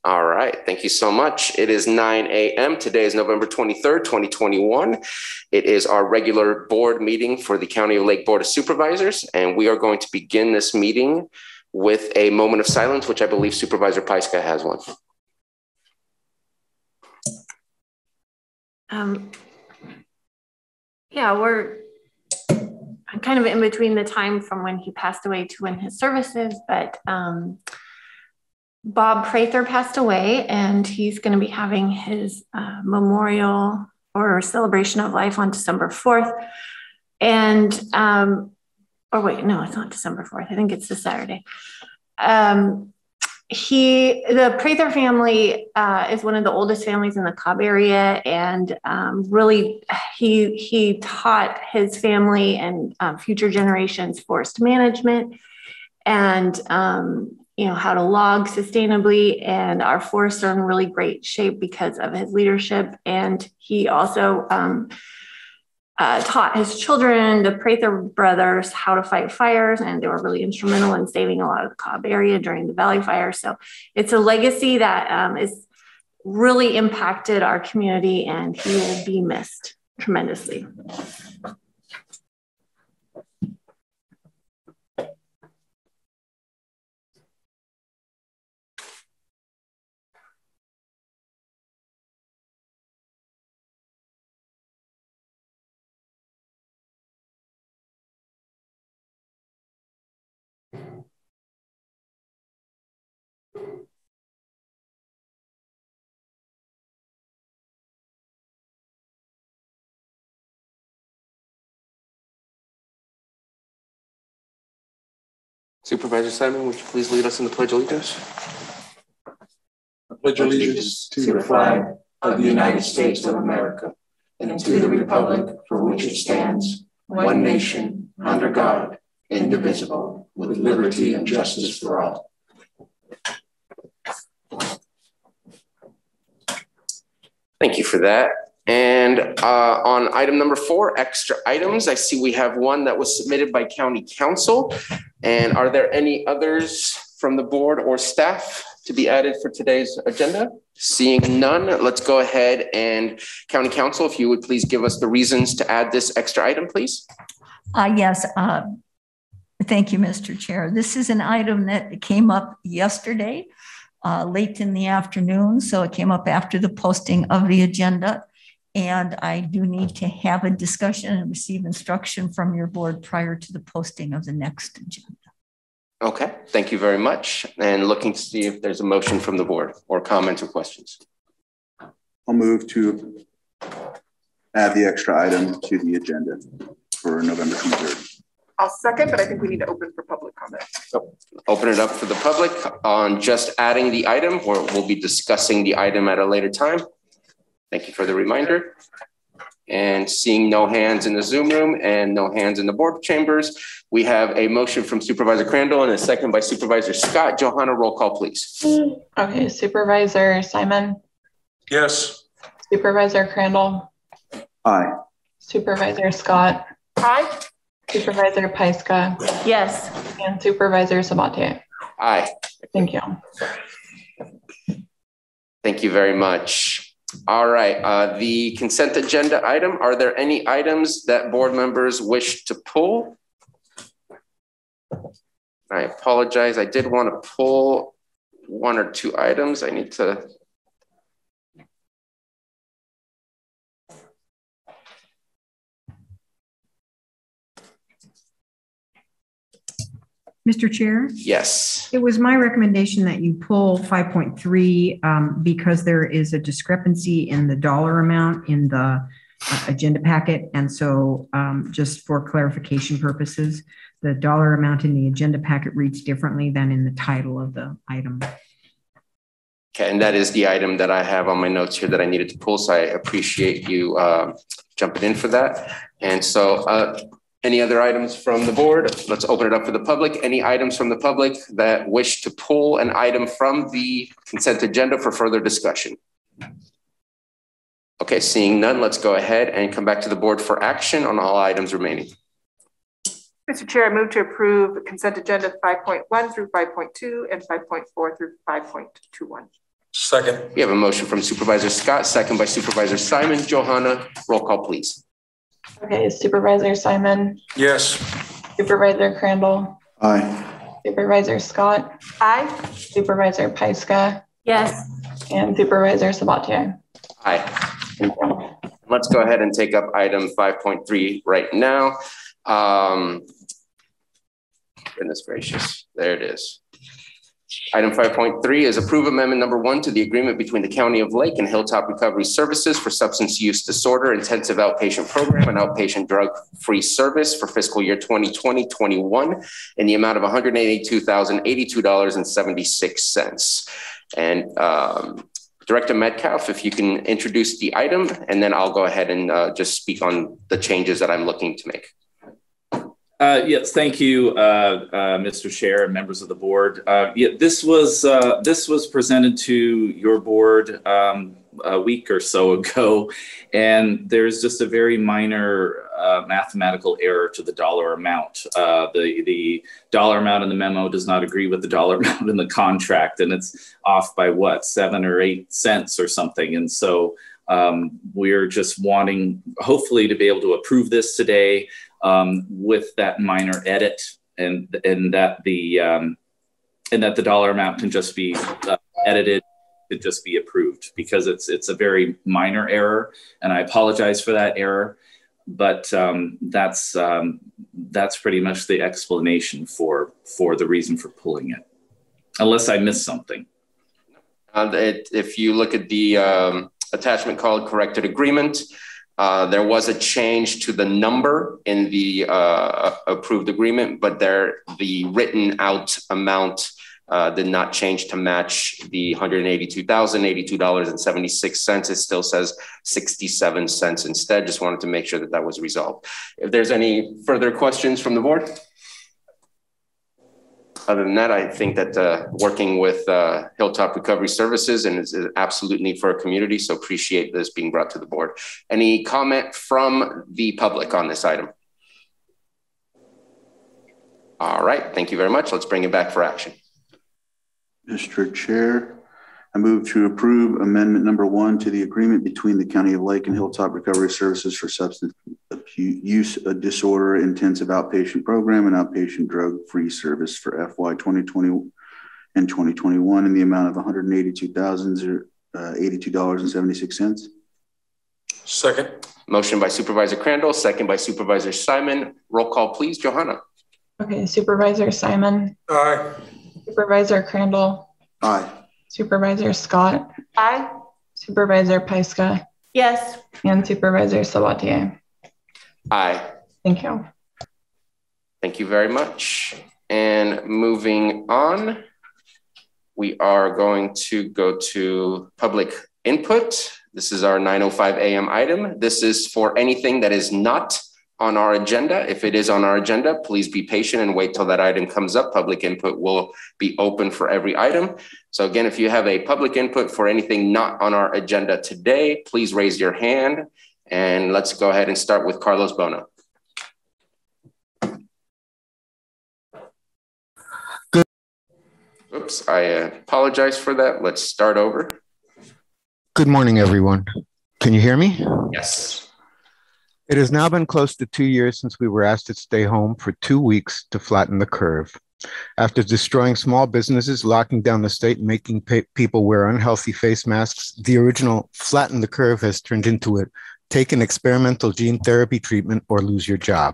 All right, thank you so much. It is 9 a.m. Today is November 23rd, 2021. It is our regular board meeting for the County of Lake Board of Supervisors, and we are going to begin this meeting with a moment of silence, which I believe Supervisor Pyska has one. Yeah, I'm kind of in between the time from when he passed away to when his services, but Bob Prather passed away, and he's going to be having his memorial or celebration of life on December 4th. And, or wait, no, it's not December 4th. I think it's the Saturday. The Prather family is one of the oldest families in the Cobb area, and really he taught his family and future generations forest management and how to log sustainably, and our forests are in really great shape because of his leadership. And he also taught his children, the Prather brothers, how to fight fires, and they were really instrumental in saving a lot of the Cobb area during the Valley Fire. So it's a legacy that is really impacted our community, and he will be missed tremendously. Supervisor Simon, would you please lead us in the Pledge of Allegiance? I pledge allegiance to the flag of the United States of America and to the republic for which it stands, one nation, under God, indivisible, with liberty and justice for all. Thank you for that. And on item number 4, extra items, I see we have one that was submitted by County Council. And are there any others from the board or staff to be added for today's agenda? Seeing none, let's go ahead and County Council, if you would please give us the reasons to add this extra item, please. Yes, thank you, Mr. Chair. This is an item that came up yesterday, late in the afternoon. So it came up after the posting of the agenda. And I do need to have a discussion and receive instruction from your board prior to the posting of the next agenda. Okay, thank you very much. And looking to see if there's a motion from the board or comments or questions. I'll move to add the extra item to the agenda for November 23rd. I'll second, but I think we need to open for public comment. So open it up for the public on just adding the item, or we'll be discussing the item at a later time. Thank you for the reminder. And seeing no hands in the Zoom room and no hands in the board chambers, we have a motion from Supervisor Crandall and a second by Supervisor Scott. Johanna, roll call, please. Okay, Supervisor Simon? Yes. Supervisor Crandall? Aye. Supervisor Scott? Aye. Supervisor Pyska? Yes. And Supervisor Sabate? Aye. Thank you. Thank you very much. All right, the consent agenda item. Are there any items that board members wish to pull? I apologize. I did want to pull 1 or 2 items. I need to. Mr. Chair? Yes. It was my recommendation that you pull 5.3 because there is a discrepancy in the dollar amount in the agenda packet. And so just for clarification purposes, the dollar amount in the agenda packet reads differently than in the title of the item. Okay, and that is the item that I have on my notes here that I needed to pull. So I appreciate you jumping in for that. And so any other items from the board? Let's open it up for the public. Any items from the public that wish to pull an item from the consent agenda for further discussion? Okay, seeing none, let's go ahead and come back to the board for action on all items remaining. Mr. Chair, I move to approve consent agenda 5.1 through 5.2 and 5.4 through 5.21. Second. We have a motion from Supervisor Scott, second by Supervisor Simon. Johanna, roll call, please. Okay, Supervisor Simon, Yes. Supervisor Crandall, Aye. Supervisor Scott, Aye. Supervisor Pyska, Yes. and Supervisor Sabatier. Aye. Let's go ahead and take up item 5.3 right now. Goodness gracious, there it is. Item 5.3 is approve amendment number 1 to the agreement between the County of Lake and Hilltop Recovery Services for substance use disorder intensive outpatient program and outpatient drug-free service for fiscal year 2020-21 in the amount of $182,082.76. And Director Metcalf, if you can introduce the item, and then I'll go ahead and just speak on the changes that I'm looking to make. Yes, thank you, Mr. Chair and members of the board. This was presented to your board a week or so ago, and there's just a very minor mathematical error to the dollar amount. The dollar amount in the memo does not agree with the dollar amount in the contract, and it's off by what, 7 or 8 cents or something. And so we're just wanting, hopefully, to be able to approve this today. With that minor edit, and that the dollar amount can just be edited, to just be approved, because it's a very minor error, and I apologize for that error, but that's pretty much the explanation for the reason for pulling it, unless I missed something. If you look at the attachment called corrected agreement, there was a change to the number in the approved agreement, but the written out amount did not change to match the $182,082.76. It still says 67 cents instead. Just wanted to make sure that that was resolved. If there's any further questions from the board. Other than that, I think that working with Hilltop Recovery Services and is an absolute need for our community, so appreciate this being brought to the board. Any comment from the public on this item? All right, thank you very much. Let's bring it back for action. Mr. Chair, I move to approve amendment number 1 to the agreement between the County of Lake and Hilltop Recovery Services for substance use disorder intensive outpatient program and outpatient drug-free service for FY 2020 and 2021 in the amount of $182,082.76. Second. Motion by Supervisor Crandall, second by Supervisor Simon. Roll call, please. Johanna. Okay, Supervisor Simon, Aye. Supervisor Crandall, Aye. Supervisor Scott, Aye. Supervisor Pyska, Yes. and Supervisor Sabatier. Aye. Thank you. Thank you very much. And moving on, we are going to go to public input. This is our 9:05 a.m. item. This is for anything that is not on our agenda. If it is on our agenda, please be patient and wait till that item comes up. Public input will be open for every item. So again, if you have a public input for anything not on our agenda today, please raise your hand. And let's go ahead and start with Carlos Bono. Good. Oops, I apologize for that. Let's start over. Good morning, everyone. Can you hear me? Yes. It has now been close to 2 years since we were asked to stay home for 2 weeks to flatten the curve. After destroying small businesses, locking down the state, and making people wear unhealthy face masks, the original flatten the curve has turned into a take an experimental gene therapy treatment or lose your job.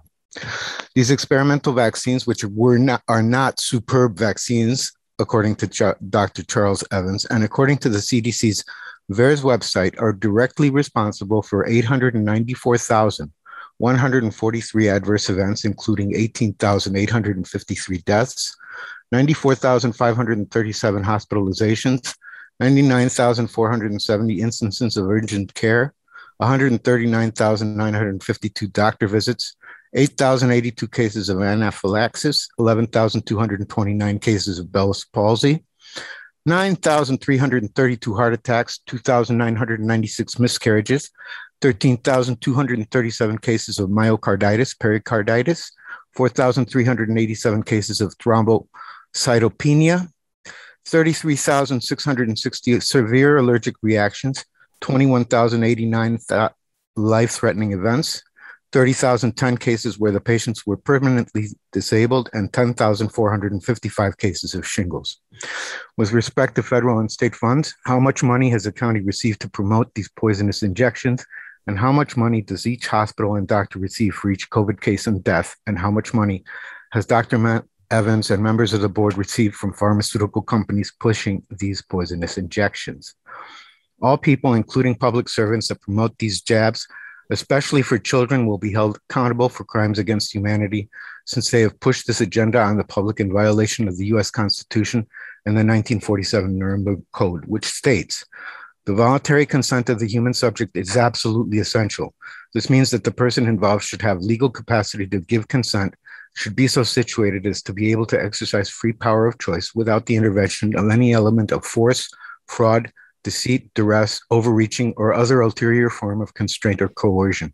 These experimental vaccines, which are not superb vaccines, according to Dr. Charles Evans, and according to the CDC's VAERS website, are directly responsible for 894,143 adverse events, including 18,853 deaths, 94,537 hospitalizations, 99,470 instances of urgent care, 139,952 doctor visits, 8,082 cases of anaphylaxis, 11,229 cases of Bell's palsy, 9,332 heart attacks, 2,996 miscarriages, 13,237 cases of myocarditis, pericarditis, 4,387 cases of thrombocytopenia, 33,660 severe allergic reactions, 21,089 life-threatening events, 30,010 cases where the patients were permanently disabled, and 10,455 cases of shingles. With respect to federal and state funds, how much money has the county received to promote these poisonous injections? And how much money does each hospital and doctor receive for each COVID case and death? And how much money has Dr. Evans and members of the board received from pharmaceutical companies pushing these poisonous injections? All people, including public servants that promote these jabs, especially for children, will be held accountable for crimes against humanity, since they have pushed this agenda on the public in violation of the U.S. Constitution and the 1947 Nuremberg Code, which states, "The voluntary consent of the human subject is absolutely essential. This means that the person involved should have legal capacity to give consent, should be so situated as to be able to exercise free power of choice without the intervention of any element of force, fraud, deceit, duress, overreaching, or other ulterior form of constraint or coercion,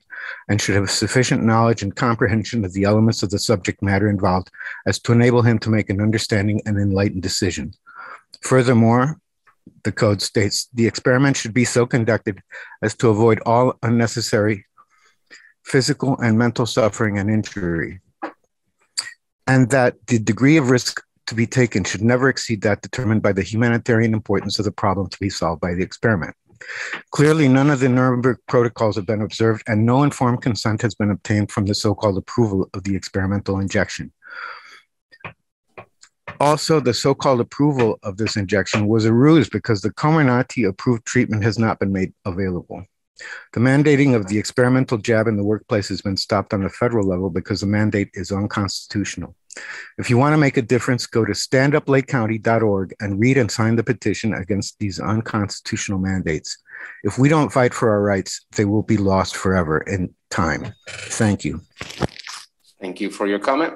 and should have sufficient knowledge and comprehension of the elements of the subject matter involved as to enable him to make an understanding and enlightened decision. Furthermore," the code states, "the experiment should be so conducted as to avoid all unnecessary physical and mental suffering and injury, and that the degree of risk to be taken should never exceed that determined by the humanitarian importance of the problem to be solved by the experiment." Clearly, none of the Nuremberg protocols have been observed, and no informed consent has been obtained from the so-called approval of the experimental injection. Also, the so-called approval of this injection was a ruse because the Comirnaty approved treatment has not been made available. The mandating of the experimental jab in the workplace has been stopped on the federal level because the mandate is unconstitutional. If you want to make a difference, go to standuplakecounty.org and read and sign the petition against these unconstitutional mandates. If we don't fight for our rights, they will be lost forever in time. Thank you. Thank you for your comment.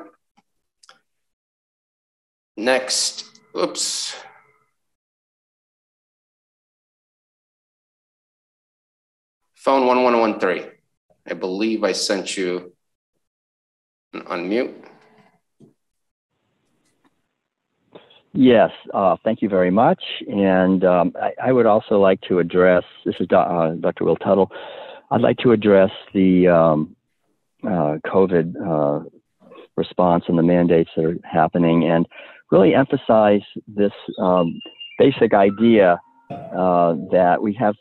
Next, oops. Phone 1113. I believe I sent you an unmute. Yes, thank you very much. And I would also like to address, this is Dr. Will Tuttle, I'd like to address the COVID response and the mandates that are happening, and really emphasize this basic idea that we have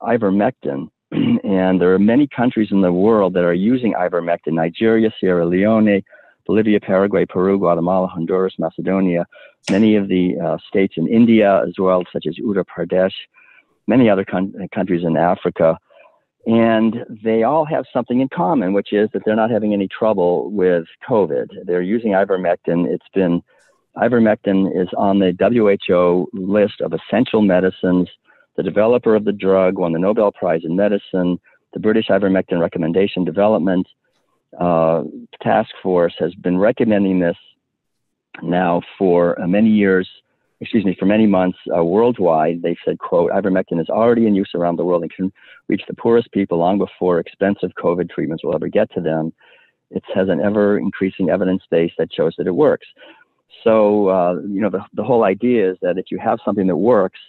ivermectin, and there are many countries in the world that are using ivermectin: Nigeria, Sierra Leone, Bolivia, Paraguay, Peru, Guatemala, Honduras, Macedonia, many of the states in India as well, such as Uttar Pradesh, many other countries in Africa. And they all have something in common, which is that they're not having any trouble with COVID. They're using ivermectin. Ivermectin is on the WHO list of essential medicines. The developer of the drug won the Nobel Prize in Medicine. The British Ivermectin Recommendation Development Task Force has been recommending this now for many years, for many months worldwide. They've said, quote, ivermectin is already in use around the world and can reach the poorest people long before expensive COVID treatments will ever get to them. It has an ever increasing evidence base that shows that it works. So, the whole idea is that if you have something that works,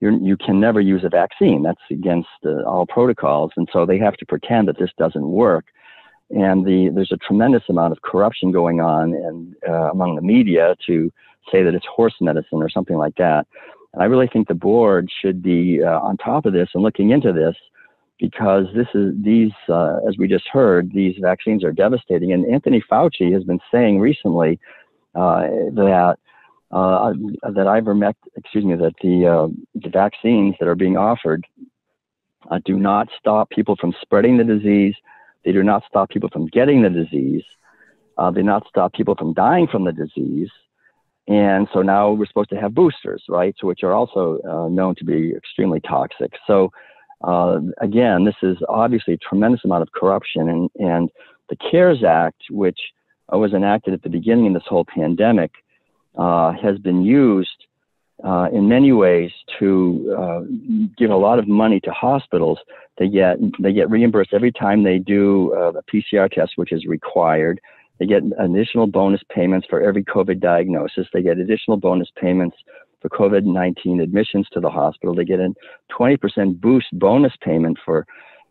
you can never use a vaccine. That's against all protocols. And so they have to pretend that this doesn't work. And there's a tremendous amount of corruption going on and among the media to say that it's horse medicine or something like that. And I really think the board should be on top of this and looking into this, because as we just heard, these vaccines are devastating. And Anthony Fauci has been saying recently that the vaccines that are being offered do not stop people from spreading the disease. They do not stop people from getting the disease. They do not stop people from dying from the disease. And so now we're supposed to have boosters, right? So which are also known to be extremely toxic. So again, this is obviously a tremendous amount of corruption. And the CARES Act, which was enacted at the beginning of this whole pandemic, has been used in many ways to give a lot of money to hospitals. They get reimbursed every time they do a PCR test, which is required. They get additional bonus payments for every COVID diagnosis. They get additional bonus payments for COVID-19 admissions to the hospital. They get a 20% boost bonus payment for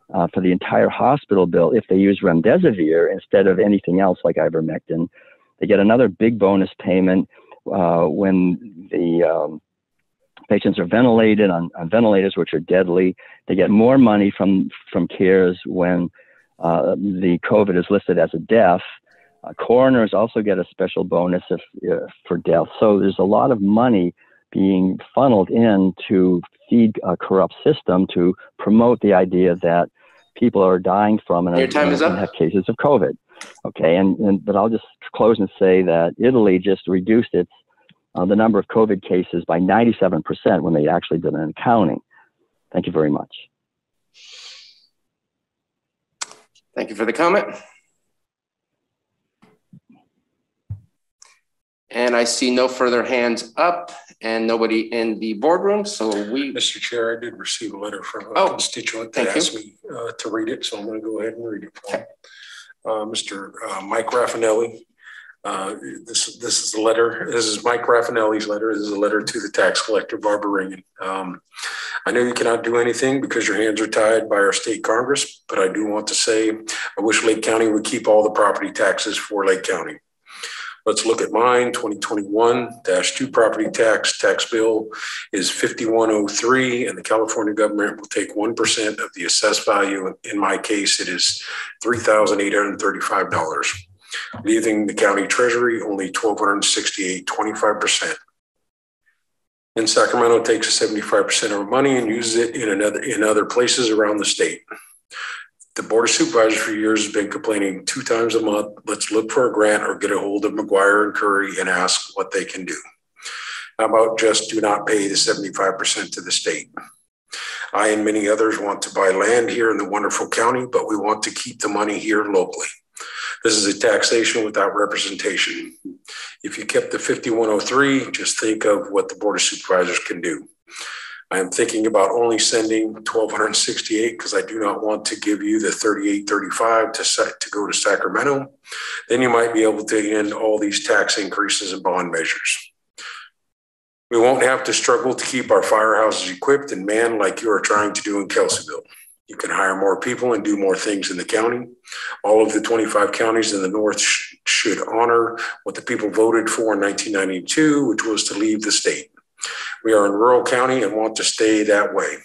the entire hospital bill if they use remdesivir instead of anything else like ivermectin. They get another big bonus payment when the patients are ventilated on ventilators, which are deadly. They get more money from CARES when the COVID is listed as a death. Coroners also get a special bonus for death. So there's a lot of money being funneled in to feed a corrupt system to promote the idea that people are dying from and have cases of COVID. Okay, but I'll just close and say that Italy just reduced its the number of COVID cases by 97% when they actually did an accounting. Thank you very much. Thank you for the comment. And I see no further hands up and nobody in the boardroom. So Mr. Chair, I did receive a letter from a constituent that asked me to read it. So I'm going to go ahead and read it for him. Mr. Mike Raffinelli. This is the letter. This is Mike Raffinelli's letter. This is a letter to the tax collector, Barbara Ringen. I know you cannot do anything because your hands are tied by our state Congress, but I do want to say I wish Lake County would keep all the property taxes for Lake County. Let's look at mine. 2021-2 property tax bill is 5103, and the California government will take 1% of the assessed value. In my case, it is $3,835, leaving the county treasury only $1,268, 25%. And Sacramento takes 75% of our money and uses it in other places around the state. The Board of Supervisors for years has been complaining 2 times a month. Let's look for a grant or get a hold of McGuire and Curry and ask what they can do. How about just do not pay the 75% to the state? I and many others want to buy land here in the wonderful county, but we want to keep the money here locally. This is a taxation without representation. If you kept the 5103, just think of what the Board of Supervisors can do. I am thinking about only sending $1,268 because I do not want to give you the $3,835 to go to Sacramento. Then you might be able to end all these tax increases and bond measures. We won't have to struggle to keep our firehouses equipped and manned like you are trying to do in Kelseyville. You can hire more people and do more things in the county. All of the 25 counties in the north should honor what the people voted for in 1992, which was to leave the state. We are in rural county and want to stay that way.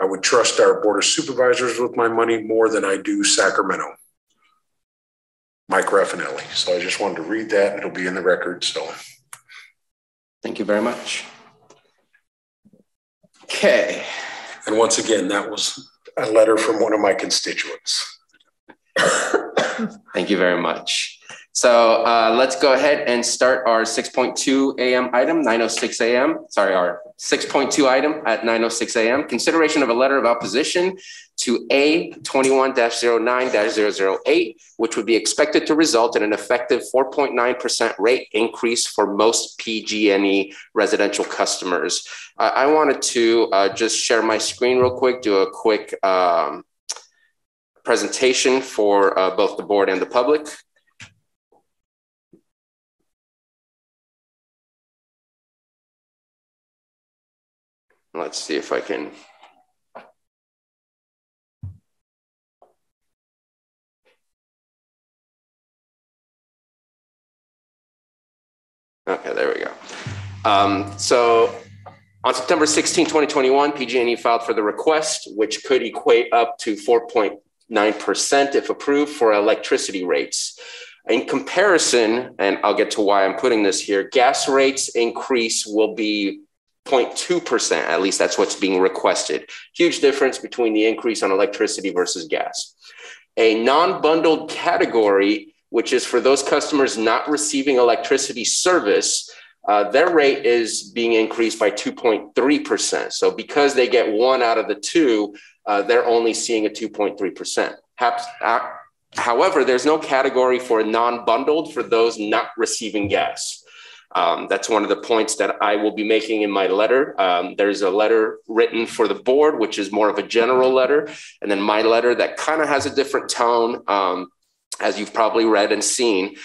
I would trust our Board of Supervisors with my money more than I do Sacramento. Mike Raffinelli. So I just wanted to read that. It'll be in the record. So thank you very much. Okay. And once again, that was a letter from one of my constituents. Thank you very much. So let's go ahead and start our 6.2 a.m. item, 9:06 a.m. Sorry, our 6.2 item at 9:06 a.m. Consideration of a letter of opposition to A 21-09-008, which would be expected to result in an effective 4.9% rate increase for most PG&E residential customers. I wanted to just share my screen real quick, do a quick presentation for both the board and the public. Let's see if I can. Okay, there we go. So on September 16, 2021, PG&E filed for the request, which could equate up to 4.9% if approved for electricity rates. In comparison, and I'll get to why I'm putting this here, gas rates increase will be 0.2%, at least that's what's being requested. Huge difference between the increase on electricity versus gas. A non-bundled category, which is for those customers not receiving electricity service, their rate is being increased by 2.3%. So because they get one out of the two, they're only seeing a 2.3%. However, there's no category for non-bundled for those not receiving gas. That's one of the points that I will be making in my letter. There's a letter written for the board, which is more of a general letter. And then my letter that kind of has a different tone, as you've probably read and seen.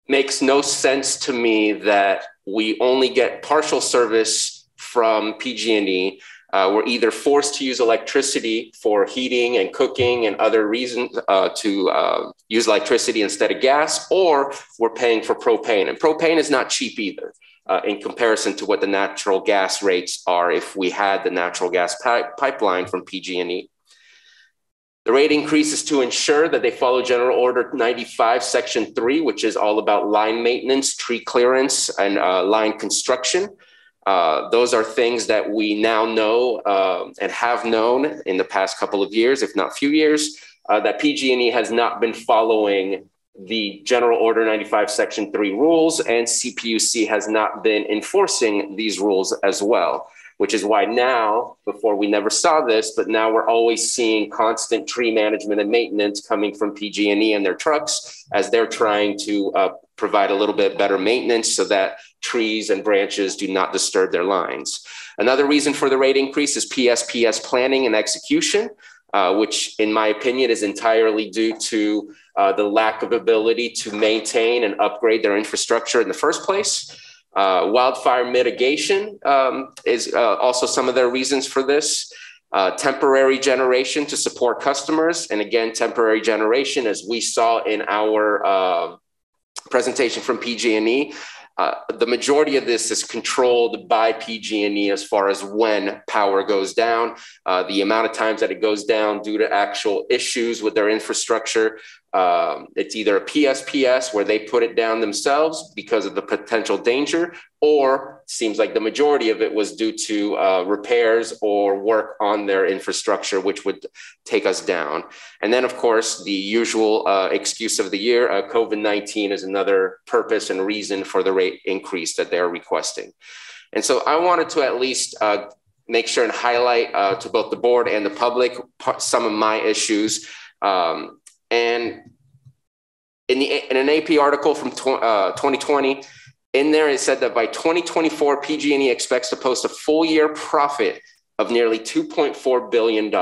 makes no sense to me that we only get partial service from PG&E. We're either forced to use electricity for heating and cooking and other reasons to use electricity instead of gas, or we're paying for propane. And propane is not cheap either in comparison to what the natural gas rates are if we had the natural gas pipeline from PG&E. The rate increase is to ensure that they follow General Order 95, Section 3, which is all about line maintenance, tree clearance, and line construction. Those are things that we now know and have known in the past couple of years, if not few years, that PG&E has not been following the General Order 95, Section 3 rules, and CPUC has not been enforcing these rules as well, which is why now, before we never saw this, but now we're always seeing constant tree management and maintenance coming from PG&E and their trucks as they're trying to provide a little bit better maintenance so that trees and branches do not disturb their lines. Another reason for the rate increase is PSPS planning and execution, which in my opinion is entirely due to the lack of ability to maintain and upgrade their infrastructure in the first place. Wildfire mitigation is also some of their reasons for this. Temporary generation to support customers. And again, temporary generation, as we saw in our presentation from PG&E, the majority of this is controlled by PG&E as far as when power goes down, the amount of times that it goes down due to actual issues with their infrastructure. It's either a PSPS where they put it down themselves because of the potential danger, or seems like the majority of it was due to repairs or work on their infrastructure, which would take us down. And then, of course, the usual excuse of the year, COVID-19 is another purpose and reason for the rate increase that they're requesting. And so I wanted to at least make sure and highlight to both the board and the public some of my issues. And in an AP article from 2020, in there it said that by 2024, PG&E expects to post a full year profit of nearly $2.4 billion.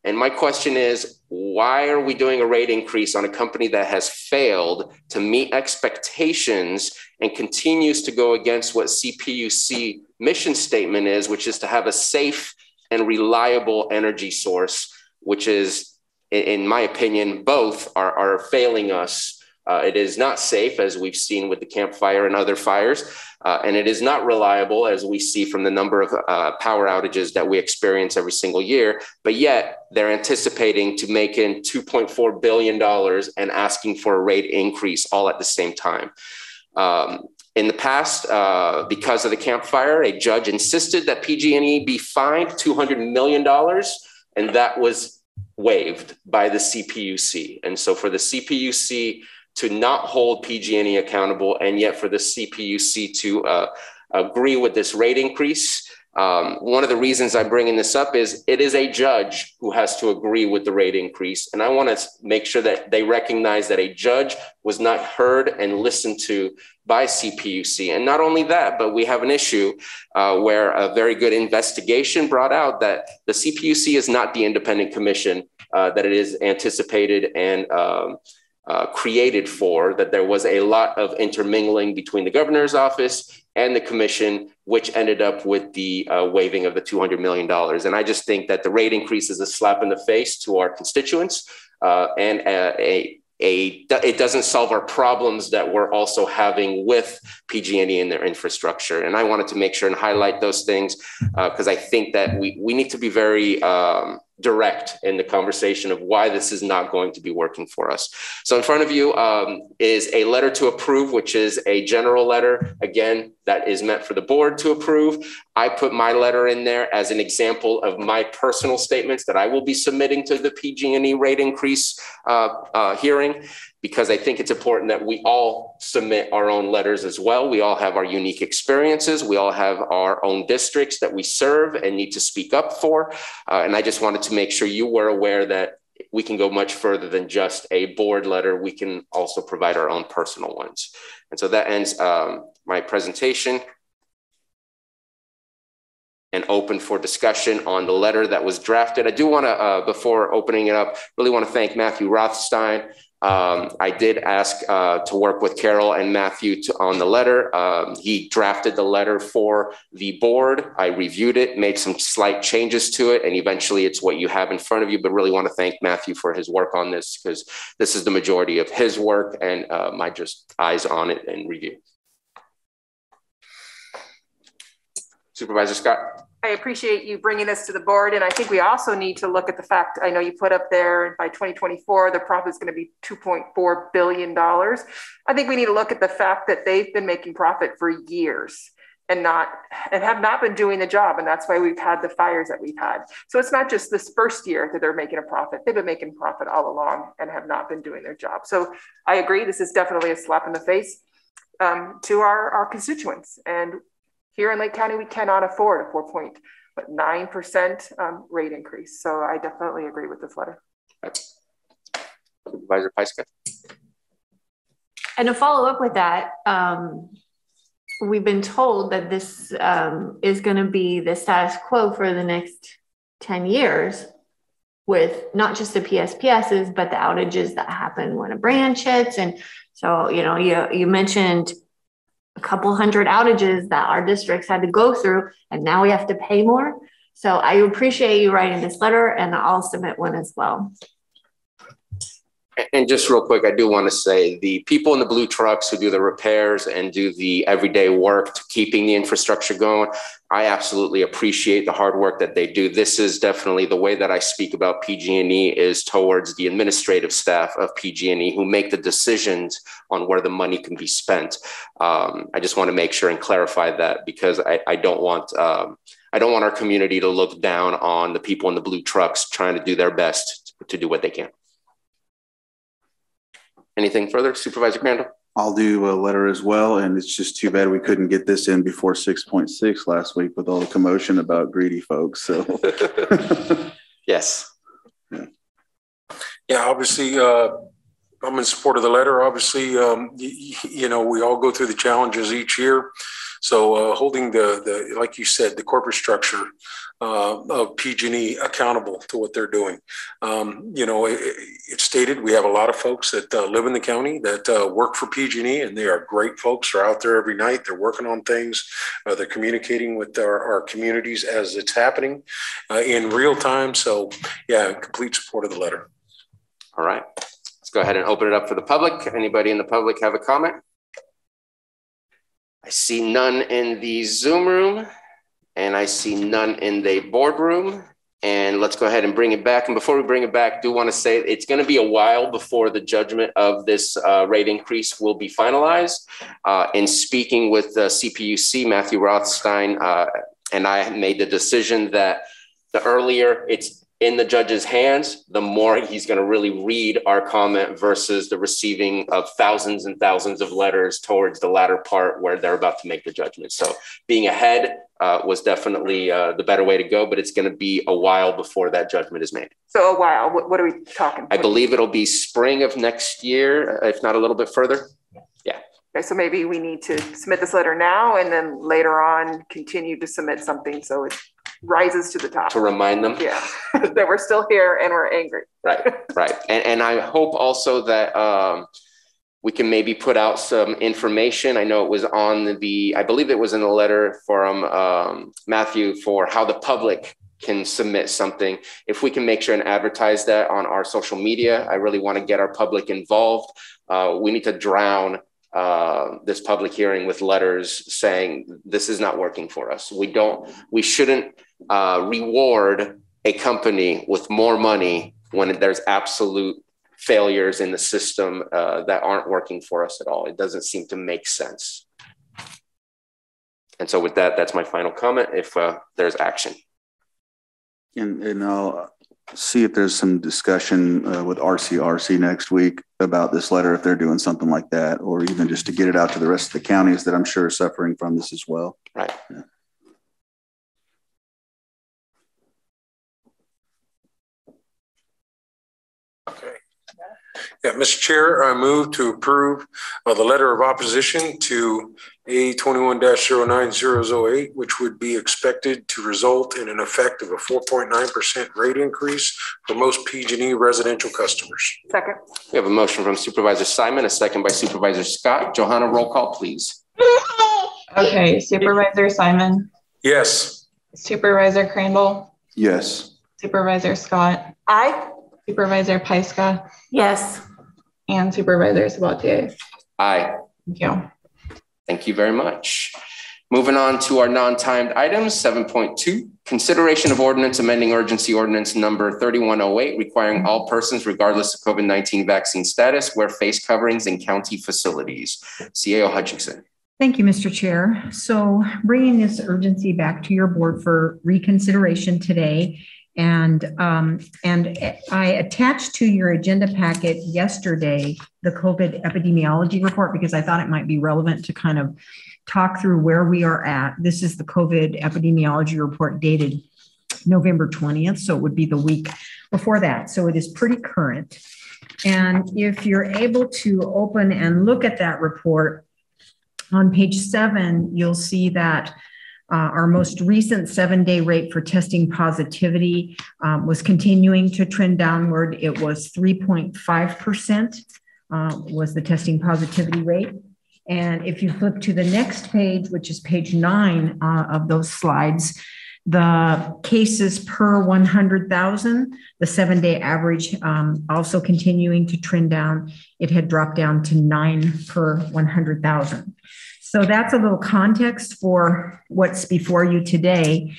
And my question is, why are we doing a rate increase on a company that has failed to meet expectations and continues to go against what CPUC mission statement is, which is to have a safe and reliable energy source, which is, in my opinion, both are failing us. It is not safe, as we've seen with the Camp Fire and other fires, and it is not reliable, as we see from the number of power outages that we experience every single year. But yet they're anticipating to make in $2.4 billion and asking for a rate increase all at the same time. In the past, because of the Camp Fire, a judge insisted that PG&E be fined $200 million, and that was waived by the CPUC. And so for the CPUC to not hold PG&E accountable, and yet for the CPUC to agree with this rate increase, one of the reasons I'm bringing this up is it is a judge who has to agree with the rate increase. And I want to make sure that they recognize that a judge was not heard and listened to by CPUC. And not only that, but we have an issue where a very good investigation brought out that the CPUC is not the independent commission that it is anticipated and created for, that there was a lot of intermingling between the governor's office and the commission, which ended up with the waiving of the $200 million. And I just think that the rate increase is a slap in the face to our constituents and it doesn't solve our problems that we're also having with PG&E and their infrastructure. And I wanted to make sure and highlight those things because I think that we need to be very direct in the conversation of why this is not going to be working for us. So in front of you is a letter to approve, which is a general letter, again, that is meant for the board to approve. I put my letter in there as an example of my personal statements that I will be submitting to the PG&E rate increase hearing, because I think it's important that we all submit our own letters as well. We all have our unique experiences. We all have our own districts that we serve and need to speak up for. And I just wanted to make sure you were aware that we can go much further than just a board letter. We can also provide our own personal ones. And so that ends my presentation and open for discussion on the letter that was drafted. I do want to, before opening it up, really want to thank Matthew Rothstein I did ask to work with Carol and Matthew on the letter. He drafted the letter for the board. I reviewed it, made some slight changes to it, and eventually it's what you have in front of you, but really want to thank Matthew for his work on this, because this is the majority of his work and my just eyes on it and review. Supervisor Scott. I appreciate you bringing this to the board. And I think we also need to look at the fact, I know you put up there by 2024, the profit is going to be $2.4 billion. I think we need to look at the fact that they've been making profit for years and have not been doing the job. And that's why we've had the fires that we've had. So it's not just this first year that they're making a profit. They've been making profit all along and have not been doing their job. So I agree, this is definitely a slap in the face to our constituents. And here in Lake County, we cannot afford a 4.9% rate increase. So I definitely agree with this letter. Supervisor Pyska. And to follow up with that, we've been told that this is going to be the status quo for the next 10 years with not just the PSPSs, but the outages that happen when a branch hits. And so, you know, you mentioned a couple hundred outages that our districts had to go through, and now we have to pay more. So I appreciate you writing this letter, and I'll submit one as well. And just real quick, I do want to say the people in the blue trucks who do the repairs and do the everyday work to keeping the infrastructure going, I absolutely appreciate the hard work that they do. This is definitely the way that I speak about PG&E is towards the administrative staff of PG&E who make the decisions on where the money can be spent. I just want to make sure and clarify that, because I don't want our community to look down on the people in the blue trucks trying to do their best to do what they can. Anything further, Supervisor Crandall? I'll do a letter as well, and it's just too bad we couldn't get this in before 6.6 last week with all the commotion about greedy folks. So, yes. Yeah, obviously, I'm in support of the letter. Obviously, you know, we all go through the challenges each year. So holding the like you said, the corporate structure of PG&E accountable to what they're doing. You know, it's stated we have a lot of folks that live in the county that work for PG&E, and they are great folks. They're out there every night. They're working on things. They're communicating with our communities as it's happening in real time. So yeah, complete support of the letter. All right, let's go ahead and open it up for the public. Anybody in the public have a comment? I see none in the Zoom room, and I see none in the boardroom. And let's go ahead and bring it back. And before we bring it back, I do want to say it's going to be a while before the judgment of this rate increase will be finalized. In speaking with the CPUC, Matthew Rothstein and I made the decision that the earlier it's in the judge's hands, the more he's going to really read our comment versus the receiving of thousands and thousands of letters towards the latter part where they're about to make the judgment. So being ahead was definitely the better way to go, but it's going to be a while before that judgment is made. So a while, what are we talking? I believe it'll be spring of next year, if not a little bit further. Yeah. Okay, so maybe we need to submit this letter now and then later on continue to submit something so it rises to the top. To remind them. Yeah, that we're still here and we're angry. Right, right. And I hope also that we can maybe put out some information. I know it was on I believe it was in the letter from Matthew for how the public can submit something. If we can make sure and advertise that on our social media, I really want to get our public involved. We need to drown this public hearing with letters saying this is not working for us. We shouldn't reward a company with more money when there's absolute failures in the system that aren't working for us at all. It doesn't seem to make sense. And so with that, that's my final comment if there's action. And I'll see if there's some discussion with Rcrc next week about this letter, if they're doing something like that, or even just to get it out to the rest of the counties that I'm sure are suffering from this as well. Right. Yeah. Okay. Yeah, Mr. Chair, I move to approve the letter of opposition to A21-09008, which would be expected to result in an effect of a 4.9% rate increase for most PG&E residential customers. Second. We have a motion from Supervisor Simon, a second by Supervisor Scott. Johanna, roll call, please. Okay, Supervisor Simon. Yes. Supervisor Crandall. Yes. Supervisor Scott. Aye. Supervisor Pyska. Yes. And Supervisor Sabatier. Aye. Thank you. Thank you very much. Moving on to our non-timed items, 7.2, consideration of ordinance amending urgency ordinance number 3108, requiring all persons, regardless of COVID-19 vaccine status, wear face coverings in county facilities. CAO Hutchinson. Thank you, Mr. Chair. So bringing this urgency back to your board for reconsideration today. And I attached to your agenda packet yesterday the COVID epidemiology report because I thought it might be relevant to kind of talk through where we are at. This is the COVID epidemiology report dated November 20th, so it would be the week before that. So it is pretty current. And if you're able to open and look at that report, on page 7, you'll see that our most recent 7-day rate for testing positivity was continuing to trend downward. It was 3.5% was the testing positivity rate. And if you flip to the next page, which is page 9 of those slides, the cases per 100,000, the 7-day average also continuing to trend down. It had dropped down to 9 per 100,000. So that's a little context for what's before you today.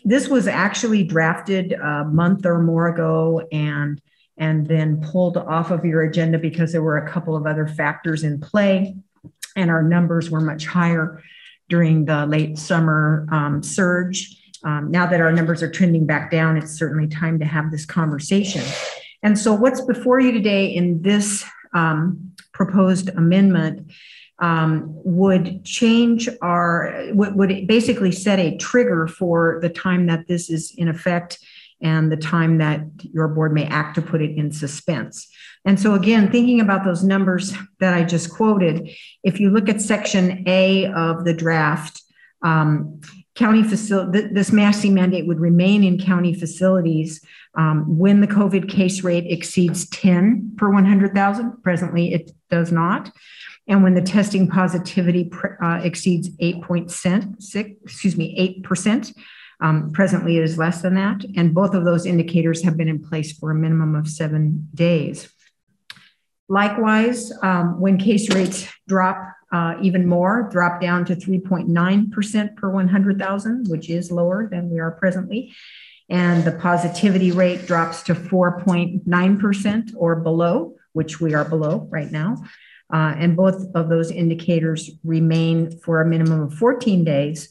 This was actually drafted a month or more ago and then pulled off of your agenda because there were a couple of other factors in play and our numbers were much higher during the late summer surge. Now that our numbers are trending back down, it's certainly time to have this conversation. And so what's before you today in this proposed amendment would change would basically set a trigger for the time that this is in effect and the time that your board may act to put it in suspense. And so again, thinking about those numbers that I just quoted, if you look at section A of the draft, county facility, this masking mandate would remain in county facilities when the COVID case rate exceeds 10 per 100,000. Presently, it does not. And when the testing positivity exceeds 8%, presently it is less than that. And both of those indicators have been in place for a minimum of 7 days. Likewise, when case rates drop even more, drop down to 3.9% per 100,000, which is lower than we are presently. And the positivity rate drops to 4.9% or below, which we are below right now. And both of those indicators remain for a minimum of 14 days.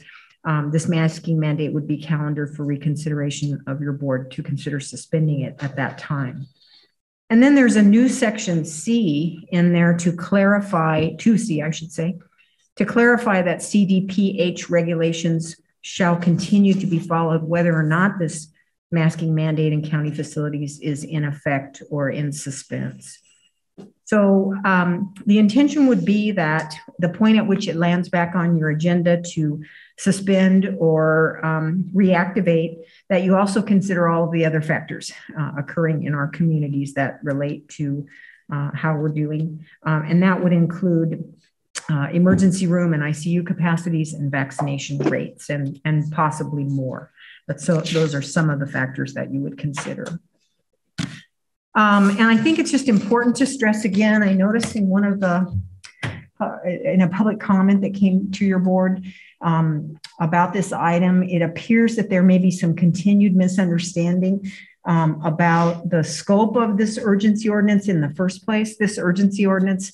This masking mandate would be calendared for reconsideration of your board to consider suspending it at that time. And then there's a new section C in there to clarify, 2C, I should say, to clarify that CDPH regulations shall continue to be followed whether or not this masking mandate in county facilities is in effect or in suspense. So the intention would be that the point at which it lands back on your agenda to suspend or reactivate, that you also consider all of the other factors occurring in our communities that relate to how we're doing. And that would include emergency room and ICU capacities and vaccination rates and possibly more. But so those are some of the factors that you would consider. And I think it's just important to stress again, I noticed in one of the, in a public comment that came to your board about this item, it appears that there may be some continued misunderstanding about the scope of this urgency ordinance in the first place. This urgency ordinance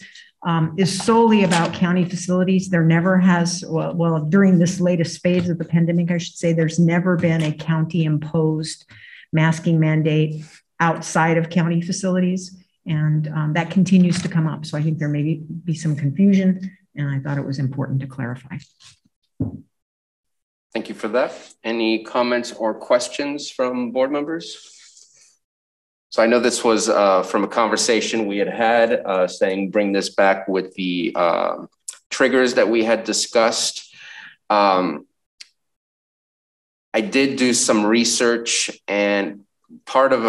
is solely about county facilities. There never has, well, during this latest phase of the pandemic, I should say, there's never been a county imposed masking mandate outside of county facilities. And that continues to come up. So I think there may be some confusion, and I thought it was important to clarify. Thank you for that. Any comments or questions from board members? So I know this was from a conversation we had saying bring this back with the triggers that we had discussed. I did do some research, and part of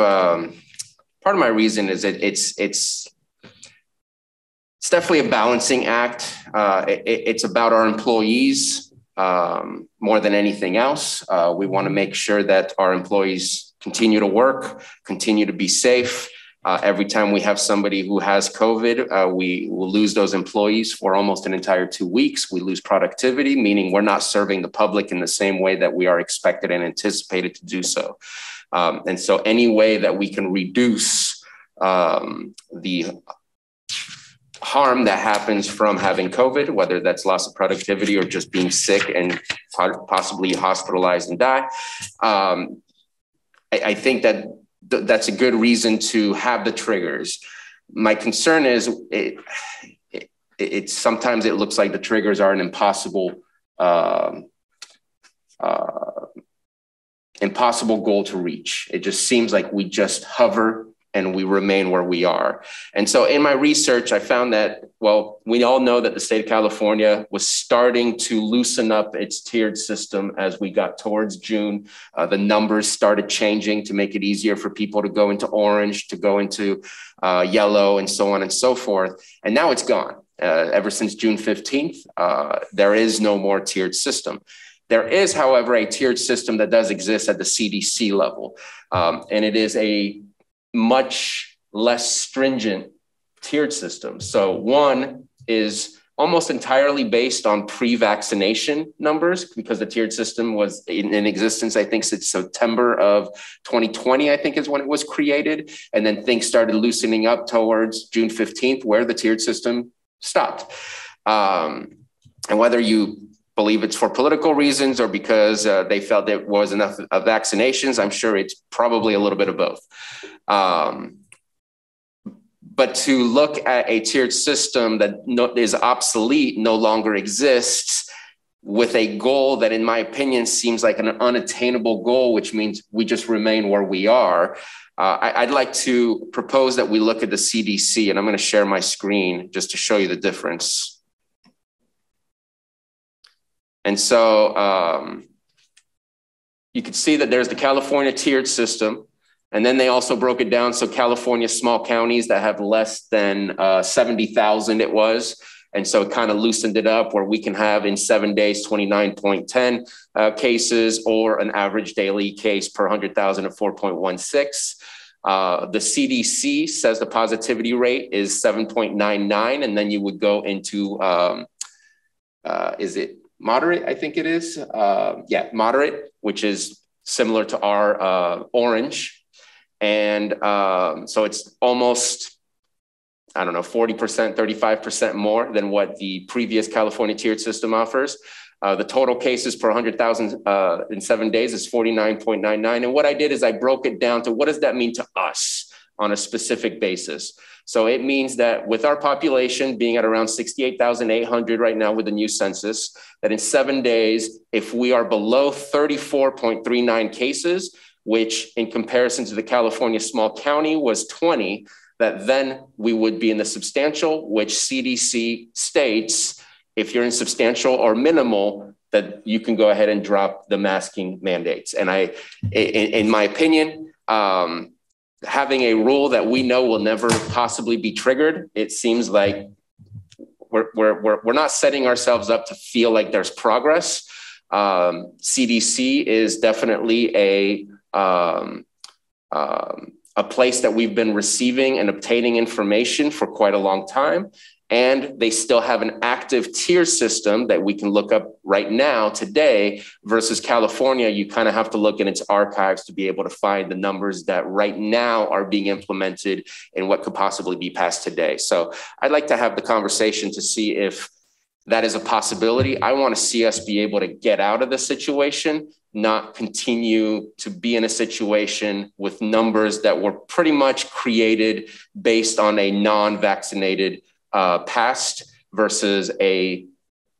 my reason is it's definitely a balancing act. It's about our employees more than anything else. We want to make sure that our employees continue to work, continue to be safe. Every time we have somebody who has COVID, we will lose those employees for almost an entire 2 weeks. We lose productivity, meaning we're not serving the public in the same way that we are expected and anticipated to do so. And so any way that we can reduce the harm that happens from having COVID, whether that's loss of productivity or just being sick and possibly hospitalized and die, I think that that's a good reason to have the triggers. My concern is it's sometimes it looks like the triggers are an impossible goal to reach. It just seems like we just hover and we remain where we are. And so in my research, I found that, well, we all know that the state of California was starting to loosen up its tiered system as we got towards June. The numbers started changing to make it easier for people to go into orange, to go into yellow, and so on and so forth. And now it's gone. Ever since June 15th, there is no more tiered system. There is, however, a tiered system that does exist at the CDC level. And it is a much less stringent tiered system. So one is almost entirely based on pre-vaccination numbers, because the tiered system was in existence, I think, since September of 2020, I think is when it was created. And then things started loosening up towards June 15th, where the tiered system stopped. And whether you believe it's for political reasons or because they felt there was enough vaccinations, I'm sure it's probably a little bit of both. But to look at a tiered system that is obsolete, no longer exists, with a goal that, in my opinion, seems like an unattainable goal, which means we just remain where we are. I'd like to propose that we look at the CDC, and I'm going to share my screen just to show you the difference. And so you can see that there's the California tiered system. And then they also broke it down. So California small counties that have less than 70,000 it was. And so it kind of loosened it up where we can have in 7 days, 29.10 cases, or an average daily case per 100,000 of 4.16. The CDC says the positivity rate is 7.99. And then you would go into, is it moderate? I think it is. Yeah, moderate, which is similar to our orange. And so it's almost, I don't know, 40%, 35% more than what the previous California tiered system offers. The total cases per 100,000 in 7 days is 49.99. And what I did is I broke it down to what does that mean to us on a specific basis. So it means that with our population being at around 68,800 right now with the new census, that in 7 days, if we are below 34.39 cases, which in comparison to the California small county was 20, that then we would be in the substantial, which CDC states, if you're in substantial or minimal, that you can go ahead and drop the masking mandates. And in my opinion, having a rule that we know will never possibly be triggered, it seems like we're not setting ourselves up to feel like there's progress. CDC is definitely a place that we've been receiving and obtaining information for quite a long time. And they still have an active tier system that we can look up right now today versus California. You kind of have to look in its archives to be able to find the numbers that right now are being implemented and what could possibly be passed today. So I'd like to have the conversation to see if that is a possibility. I want to see us be able to get out of the situation, not continue to be in a situation with numbers that were pretty much created based on a non-vaccinated past versus a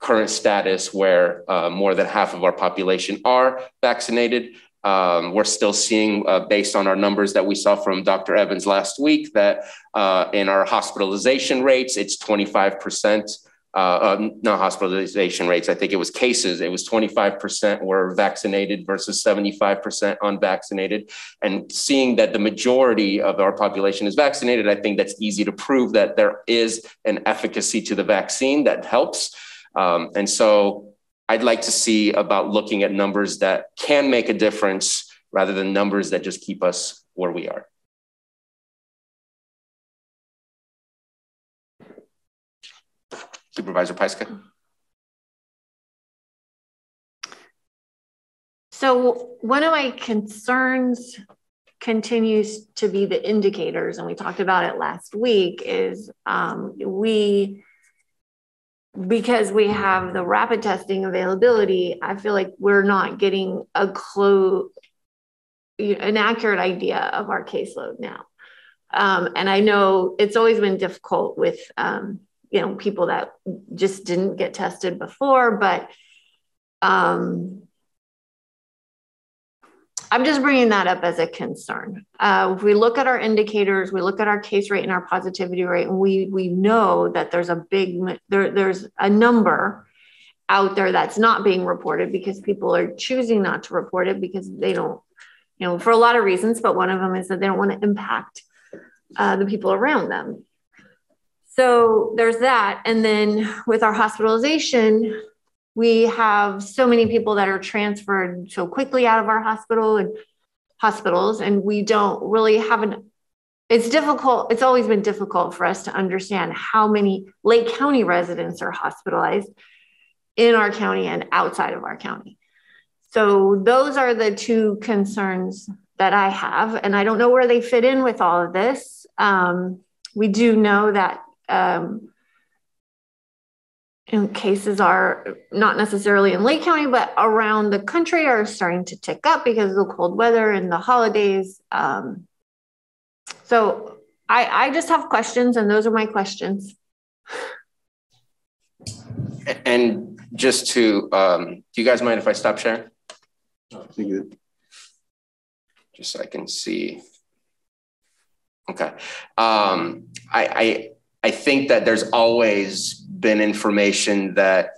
current status where more than half of our population are vaccinated. We're still seeing, based on our numbers that we saw from Dr. Evans last week, that in our hospitalization rates, it's 25% not hospitalization rates. I think it was cases. It was 25% were vaccinated versus 75% unvaccinated. And seeing that the majority of our population is vaccinated, I think that's easy to prove that there is an efficacy to the vaccine that helps. And so I'd like to see about looking at numbers that can make a difference rather than numbers that just keep us where we are. Supervisor Pyska. So one of my concerns continues to be the indicators, and we talked about it last week, is because we have the rapid testing availability, I feel like we're not getting an accurate idea of our caseload now. And I know it's always been difficult with people that just didn't get tested before, but I'm just bringing that up as a concern. If we look at our indicators, we look at our case rate and our positivity rate, and we know that there's there's a number out there that's not being reported because people are choosing not to report it because they don't, for a lot of reasons, but one of them is that they don't want to impact the people around them. So there's that. And then with our hospitalization, we have so many people that are transferred so quickly out of our hospitals, and we don't really have it's difficult. It's always been difficult for us to understand how many Lake County residents are hospitalized in our county and outside of our county. So those are the two concerns that I have, and I don't know where they fit in with all of this. We do know that cases are not necessarily in Lake County, but around the country are starting to tick up because of the cold weather and the holidays. So I just have questions, and those are my questions. And just to, do you guys mind if I stop sharing? Just so I can see. Okay. I think that there's always been information that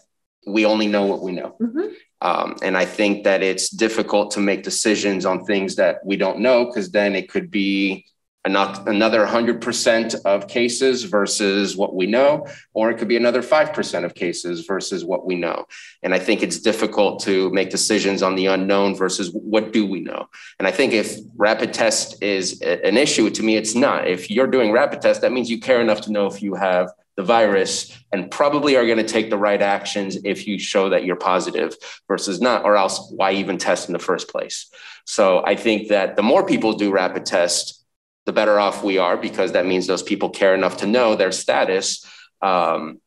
we only know what we know. Mm-hmm. And I think that it's difficult to make decisions on things that we don't know, because then it could be another 100% of cases versus what we know, or it could be another 5% of cases versus what we know. And I think it's difficult to make decisions on the unknown versus what do we know. And I think if rapid test is an issue, to me, it's not. If you're doing rapid test, that means you care enough to know if you have the virus and probably are going to take the right actions if you show that you're positive versus not, or else why even test in the first place? So I think that the more people do rapid test, the better off we are, because that means those people care enough to know their status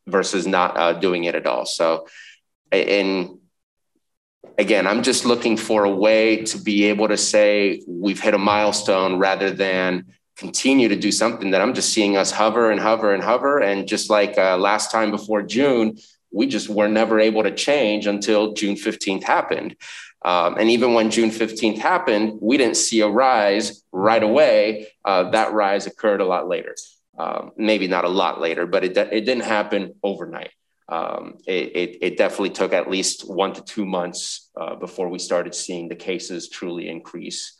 versus not doing it at all. So, and again, I'm just looking for a way to be able to say we've hit a milestone rather than continue to do something that I'm just seeing us hover and hover and hover. And just like last time before June, we just were never able to change until June 15th happened. And even when June 15th happened, we didn't see a rise right away. That rise occurred a lot later. Maybe not a lot later, but it didn't happen overnight. It definitely took at least 1 to 2 months before we started seeing the cases truly increase.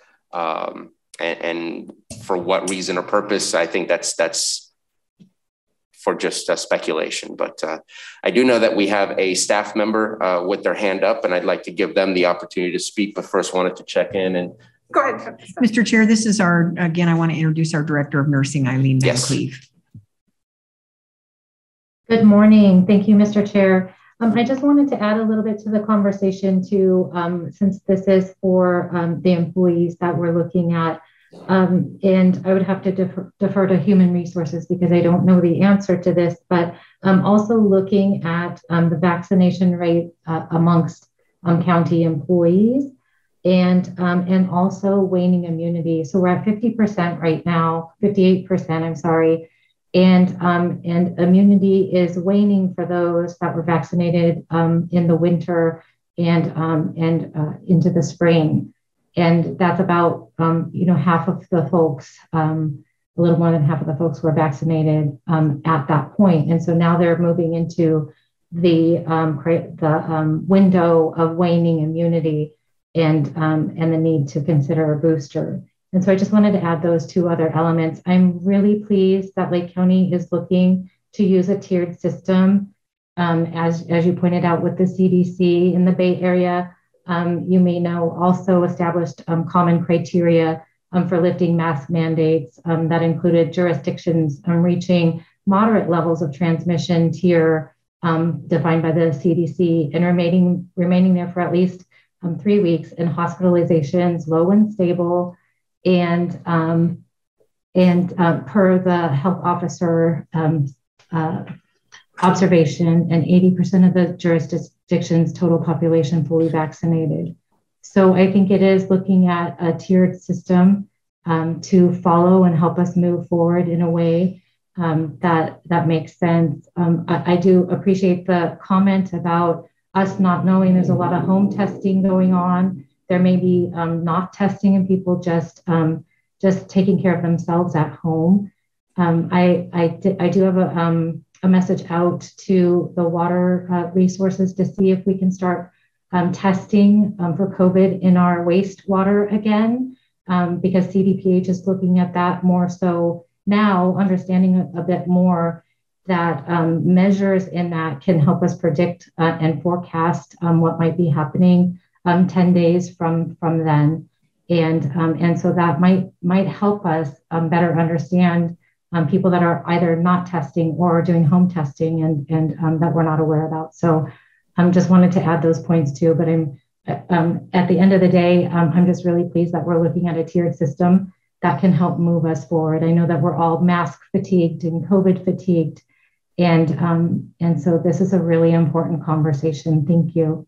And for what reason or purpose, I think that's for just speculation. But I do know that we have a staff member with their hand up, and I'd like to give them the opportunity to speak, but first wanted to check in and go ahead. Mr. Chair, this is again, I want to introduce our Director of Nursing, Eileen. Yes. Cleve. Good morning. Thank you, Mr. Chair. I just wanted to add a little bit to the conversation too, since this is for the employees that we're looking at. And I would have to defer to human resources because I don't know the answer to this, but also looking at the vaccination rate amongst county employees and also waning immunity. So we're at 50% right now, 58%, I'm sorry. And immunity is waning for those that were vaccinated in the winter and into the spring. And that's about, half of the folks a little more than half of the folks were vaccinated at that point. And so now they're moving into the window of waning immunity and the need to consider a booster. And so I just wanted to add those two other elements. I'm really pleased that Lake County is looking to use a tiered system. As you pointed out with the CDC in the Bay Area, you may know also established common criteria for lifting mask mandates that included jurisdictions reaching moderate levels of transmission tier defined by the CDC and remaining there for at least 3 weeks, and hospitalizations low and stable, and per the health officer observation, and 80% of the jurisdiction's total population fully vaccinated. So I think it is looking at a tiered system to follow and help us move forward in a way that makes sense. I do appreciate the comment about us not knowing there's a lot of home testing going on. There may be not testing and people just taking care of themselves at home. I do have a message out to the water resources to see if we can start testing for COVID in our wastewater again, because CDPH is looking at that more so now, understanding a bit more that measures in that can help us predict and forecast what might be happening 10 days from then. And so that might help us better understand people that are either not testing or doing home testing and that we're not aware about. So just wanted to add those points too, but at the end of the day, I'm just really pleased that we're looking at a tiered system that can help move us forward. I know that we're all mask fatigued and COVID fatigued. And so this is a really important conversation. Thank you.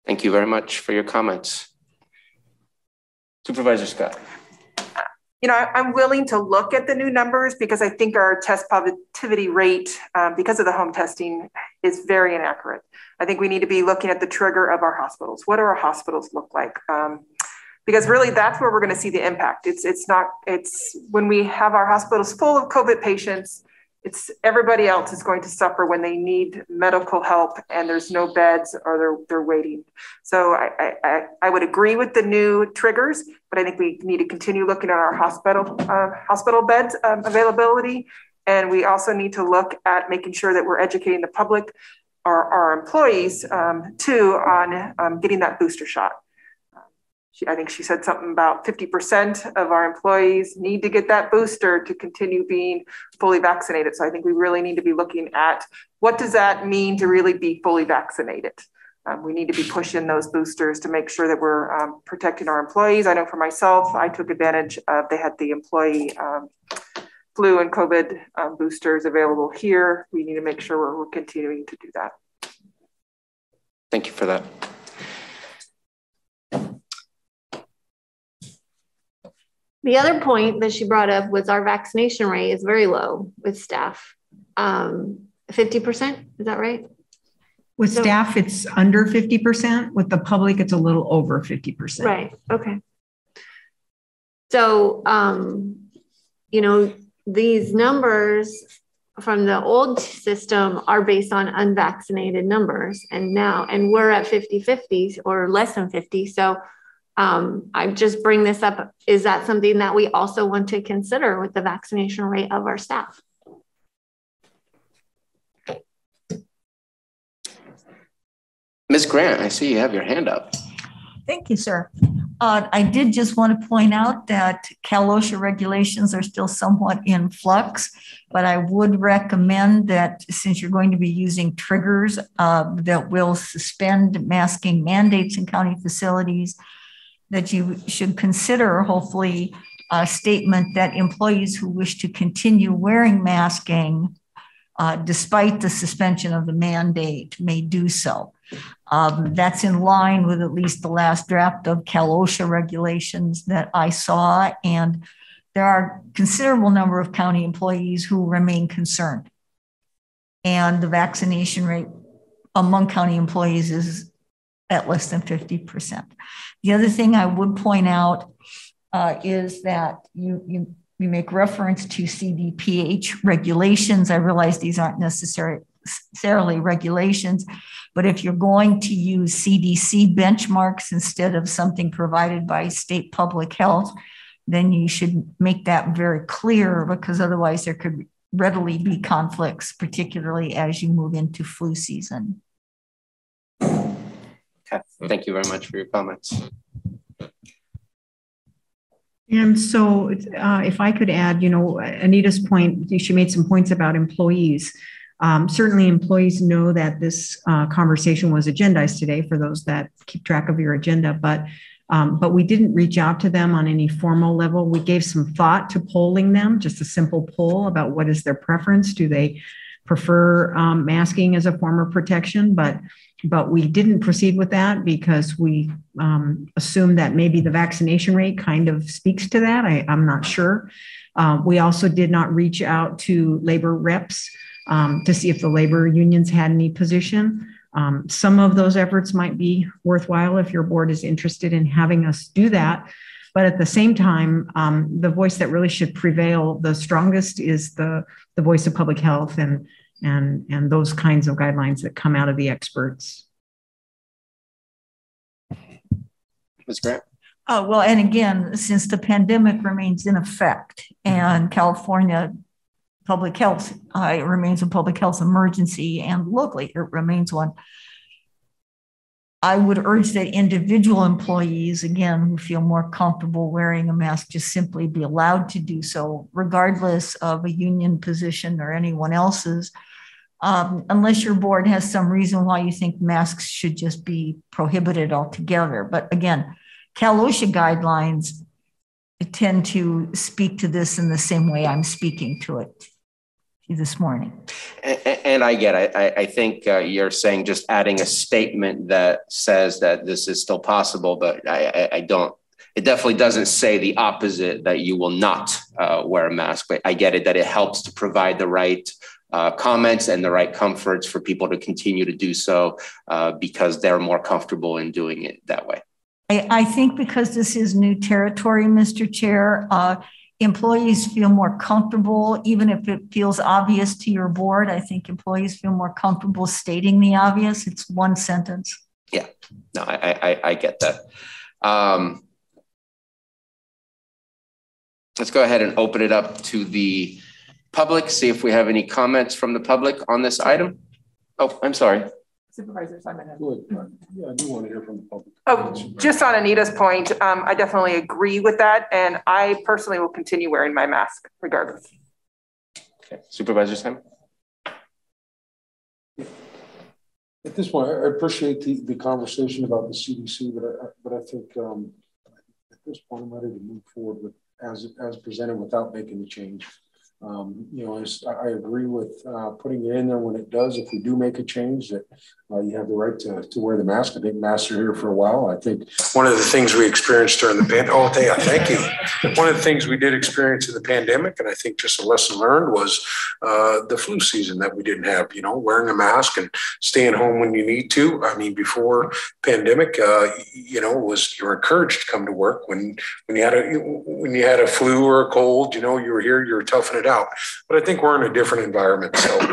Thank you very much for your comments. Supervisor Scott. You know, I'm willing to look at the new numbers because I think our test positivity rate, because of the home testing, is very inaccurate. I think we need to be looking at the trigger of our hospitals. What do our hospitals look like? Because really that's where we're going to see the impact. It's when we have our hospitals full of COVID patients, it's everybody else is going to suffer when they need medical help and there's no beds or they're waiting. So I would agree with the new triggers, but I think we need to continue looking at our hospital beds availability. And we also need to look at making sure that we're educating the public, our employees too, on getting that booster shot. I think she said something about 50% of our employees need to get that booster to continue being fully vaccinated. So I think we really need to be looking at what does that mean to really be fully vaccinated. We need to be pushing those boosters to make sure that we're protecting our employees. I know for myself, I took advantage of, they had the employee flu and COVID boosters available here. We need to make sure we're continuing to do that. Thank you for that. The other point that she brought up was our vaccination rate is very low with staff. 50%, is that right? With staff, it's under 50%. With the public, it's a little over 50%. Right, okay. So, you know, these numbers from the old system are based on unvaccinated numbers, and we're at 50-50 or less than 50. So I just bring this up. Is that something that we also want to consider with the vaccination rate of our staff? Ms. Grant, I see you have your hand up. Thank you, sir. I did just want to point out that Cal OSHA regulations are still somewhat in flux, but I would recommend that since you're going to be using triggers that will suspend masking mandates in county facilities, that you should consider hopefully a statement that employees who wish to continue wearing masking despite the suspension of the mandate may do so. That's in line with at least the last draft of Cal OSHA regulations that I saw, and there are a considerable number of county employees who remain concerned. And the vaccination rate among county employees is at less than 50%. The other thing I would point out is that we make reference to CDPH regulations. I realize these aren't necessarily regulations, but if you're going to use CDC benchmarks instead of something provided by state public health, then you should make that very clear, because otherwise there could readily be conflicts, particularly as you move into flu season. Okay, thank you very much for your comments. And so if I could add, you know, Anita's point, she made some points about employees. Certainly employees know that this conversation was agendized today for those that keep track of your agenda, but we didn't reach out to them on any formal level. We gave some thought to polling them, just a simple poll about what is their preference. Do they prefer masking as a form of protection? But we didn't proceed with that because we assumed that maybe the vaccination rate kind of speaks to that. I'm not sure. We also did not reach out to labor reps to see if the labor unions had any position. Some of those efforts might be worthwhile if your board is interested in having us do that. But at the same time, the voice that really should prevail the strongest is the voice of public health and those kinds of guidelines that come out of the experts. Ms. Grant? Well, and again, since the pandemic remains in effect and California public health remains a public health emergency, and locally it remains one, I would urge that individual employees, again, who feel more comfortable wearing a mask, just simply be allowed to do so, regardless of a union position or anyone else's, unless your board has some reason why you think masks should just be prohibited altogether. But again, Cal OSHA guidelines tend to speak to this in the same way I'm speaking to it this morning. And I get it. I think you're saying just adding a statement that says that this is still possible, but I don't, it definitely doesn't say the opposite, that you will not wear a mask, but I get it that it helps to provide the right comments and the right comforts for people to continue to do so because they're more comfortable in doing it that way. I think because this is new territory, Mr. Chair, employees feel more comfortable, even if it feels obvious to your board. I think employees feel more comfortable stating the obvious. It's one sentence. Yeah, no, I get that. Let's go ahead and open it up to the public, see if we have any comments from the public on this item. Oh, I'm sorry. Supervisors, I'm in. Yeah, I do want to hear from the public. Oh, just on Anita's point, I definitely agree with that. And I personally will continue wearing my mask regardless. Okay, Supervisor Simon. At this point, I appreciate the conversation about the CDC, but I think at this point, I'm ready to move forward with as presented without making the change. You know, I agree with putting it in there when it does. If we do make a change, that you have the right to wear the mask. I think masks are here for a while. I think one of the things we experienced during the pandemic, thank you. One of the things we did experience in the pandemic, and I think just a lesson learned, was the flu season that we didn't have. You know, wearing a mask and staying home when you need to. I mean, before pandemic, you know, you're encouraged to come to work when you had a flu or a cold. You know, you were here, you were toughing it out. But I think we're in a different environment. So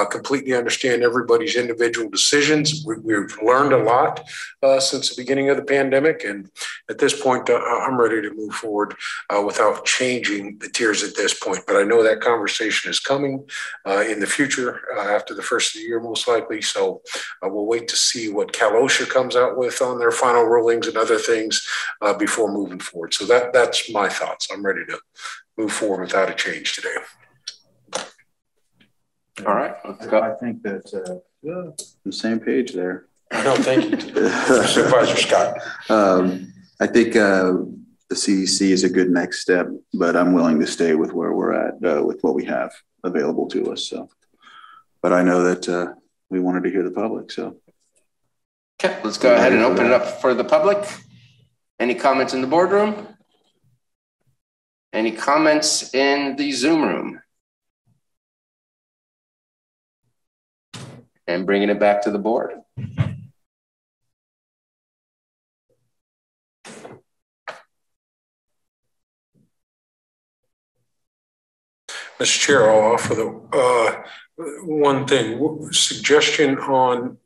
completely understand everybody's individual decisions. We've learned a lot since the beginning of the pandemic. And at this point, I'm ready to move forward without changing the tiers at this point. But I know that conversation is coming in the future after the first of the year, most likely. So we'll wait to see what Cal OSHA comes out with on their final rulings and other things before moving forward. So that's my thoughts. I'm ready to move forward without a change today. All right, let's go. I think that's the same page there. No, thank you, Supervisor Scott. I think the CDC is a good next step, but I'm willing to stay with where we're at with what we have available to us. So, but I know that we wanted to hear the public. So, okay, let's go ahead and open it up for the public. Any comments in the boardroom? Any comments in the Zoom room? And bringing it back to the board. Mr. Chair, I'll offer the one thing, suggestion on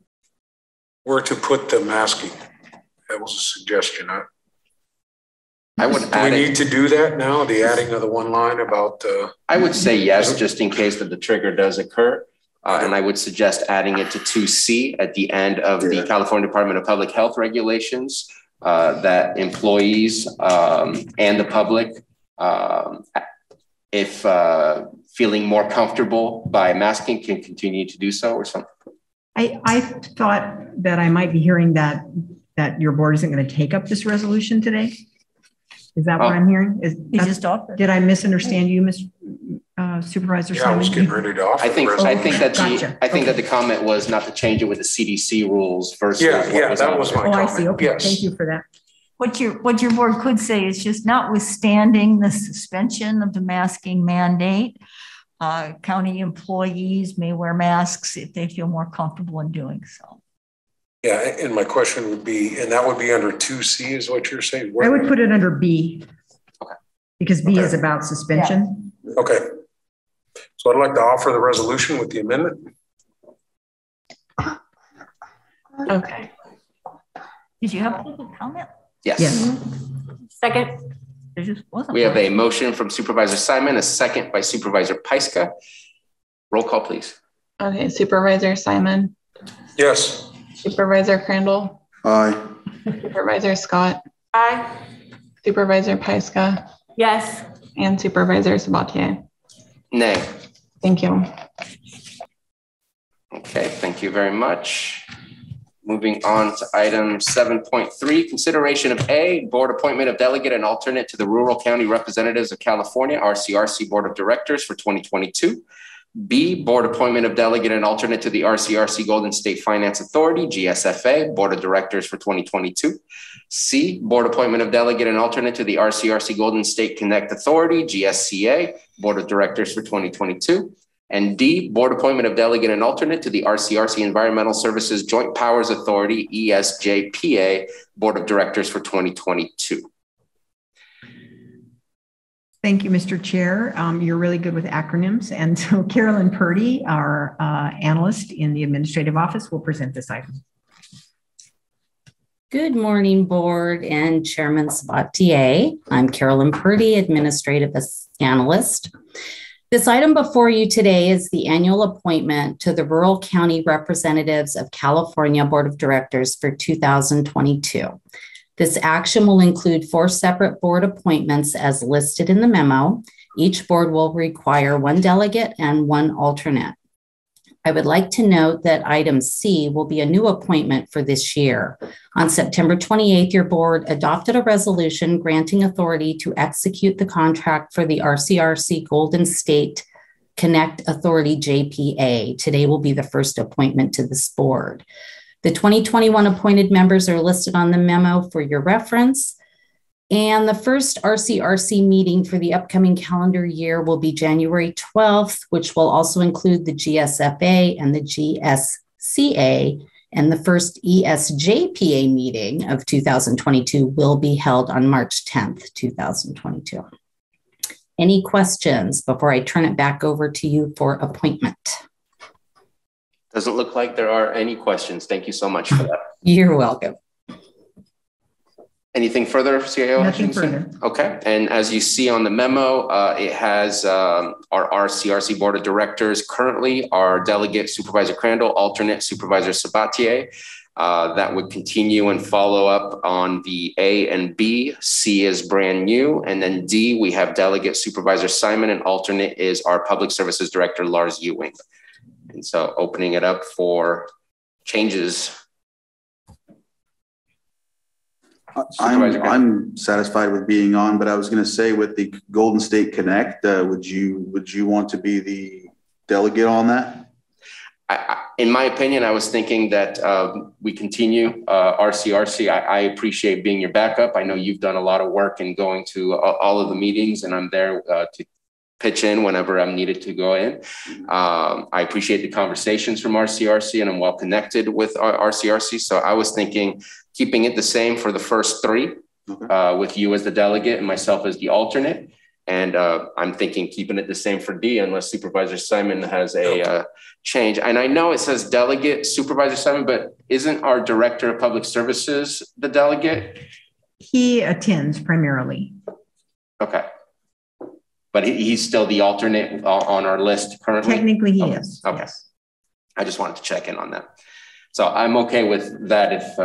where to put the masking. That was a suggestion. I would do we need to do that now? The adding of the one line about. I would say yes, just in case that the trigger does occur. And I would suggest adding it to 2C at the end of the California Department of Public Health regulations, that employees and the public, if feeling more comfortable by masking, can continue to do so or something. I thought that I might be hearing that your board isn't going to take up this resolution today. Is that what I'm hearing? Did I misunderstand you, Mr. Supervisor Simon? I was getting ready to offer. I think that the comment was not to change it with the CDC rules versus. That was my comment. I see. Okay, thank you for that. What your board could say is just notwithstanding the suspension of the masking mandate, county employees may wear masks if they feel more comfortable in doing so. Yeah, and my question would be, and that would be under 2C is what you're saying? I would put it under B. Okay. Because B is about suspension. Yeah. Okay. So I'd like to offer the resolution with the amendment. Okay. Did you have a comment? Yes. Second. We have a motion from Supervisor Simon, a second by Supervisor Pyska. Roll call, please. Okay, Supervisor Simon. Yes. Supervisor Crandall. Aye. Supervisor Scott. Aye. Supervisor Pyska. Yes. And Supervisor Sabatier. Nay. Thank you. Okay, thank you very much. Moving on to item 7.3, consideration of A, board appointment of delegate and alternate to the Rural County Representatives of California, Rcrc Board of Directors for 2022. B, board appointment of delegate and alternate to the Rcrc Golden State Finance Authority, Gsfa, Board of Directors for 2022. C, board appointment of delegate and alternate to the Rcrc Golden State Connect Authority, GSCA, Board of Directors for 2022. And D, board appointment of delegate and alternate to the Rcrc Environmental Services Joint Powers Authority, ESJPA, Board of Directors for 2022. Thank you, Mr. Chair. You're really good with acronyms. And so Carolyn Purdy, our analyst in the administrative office, will present this item. Good morning, board and Chairman Sabatier. I'm Carolyn Purdy, administrative analyst. This item before you today is the annual appointment to the Rural County Representatives of California Board of Directors for 2022. This action will include 4 separate board appointments as listed in the memo. Each board will require 1 delegate and 1 alternate. I would like to note that item C will be a new appointment for this year. On September 28th, your board adopted a resolution granting authority to execute the contract for the Rcrc Golden State Connect Authority, JPA. Today will be the first appointment to this board. The 2021 appointed members are listed on the memo for your reference. And the first Rcrc meeting for the upcoming calendar year will be January 12th, which will also include the Gsfa and the GSCA. And the first ESJPA meeting of 2022 will be held on March 10th, 2022. Any questions before I turn it back over to you for appointment? Doesn't look like there are any questions. Thank you so much for that. You're welcome. Anything further, CIO? Nothing further. Okay. And as you see on the memo, it has our Rcrc Board of Directors currently, our delegate Supervisor Crandall, alternate Supervisor Sabatier. That would continue and follow up on the A and B. C is brand new. And then D, we have delegate Supervisor Simon, and alternate is our Public Services Director, Lars Ewing. And so opening it up for changes. I'm satisfied with being on, but I was going to say with the Golden State Connect, would you want to be the delegate on that? In my opinion, I was thinking that we continue Rcrc. I appreciate being your backup. I know you've done a lot of work in going to all of the meetings, and I'm there to pitch in whenever I'm needed to go in. I appreciate the conversations from Rcrc, and I'm well connected with Rcrc. So I was thinking keeping it the same for the first 3, okay, with you as the delegate and myself as the alternate. And I'm thinking keeping it the same for D unless Supervisor Simon has a change. And I know it says delegate Supervisor Simon, but isn't our Director of Public Services the delegate? He attends primarily. Okay. But he's still the alternate on our list currently? Technically he is. Okay. Yes. I just wanted to check in on that. So I'm okay with that if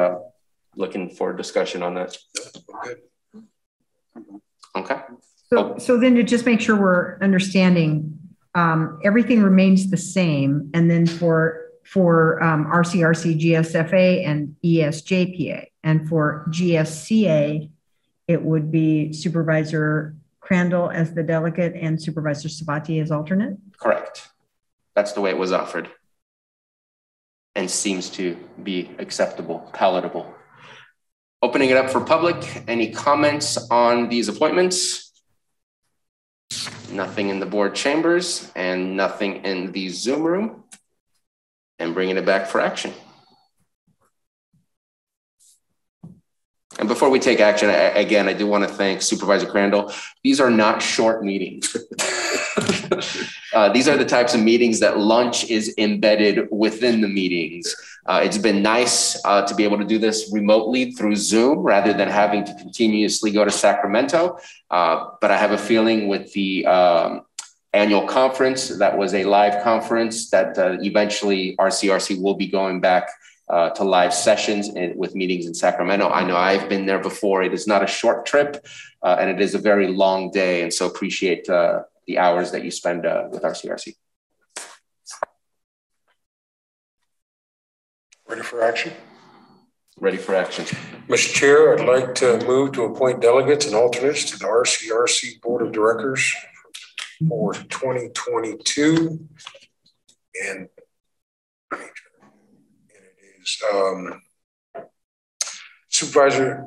looking for discussion on that. Okay. So then to just make sure we're understanding, everything remains the same. And then for Rcrc, Gsfa, and ESJPA, and for GSCA, it would be Supervisor Crandall as the delegate and Supervisor Sabatier as alternate? Correct. That's the way it was offered. And seems to be acceptable, palatable. Opening it up for public. Any comments on these appointments? Nothing in the board chambers and nothing in the Zoom room. And bringing it back for action. And before we take action, again, I do want to thank Supervisor Crandall. These are not short meetings. These are the types of meetings that lunch is embedded within the meetings. It's been nice to be able to do this remotely through Zoom rather than having to continuously go to Sacramento. But I have a feeling with the annual conference, that was a live conference, that eventually Rcrc will be going back to live sessions and with meetings in Sacramento. I know I've been there before. It is not a short trip and it is a very long day. And so appreciate the hours that you spend with Rcrc. Ready for action? Ready for action. Mr. Chair, I'd like to move to appoint delegates and alternates to the Rcrc Board of Directors for 2022. And it is Supervisor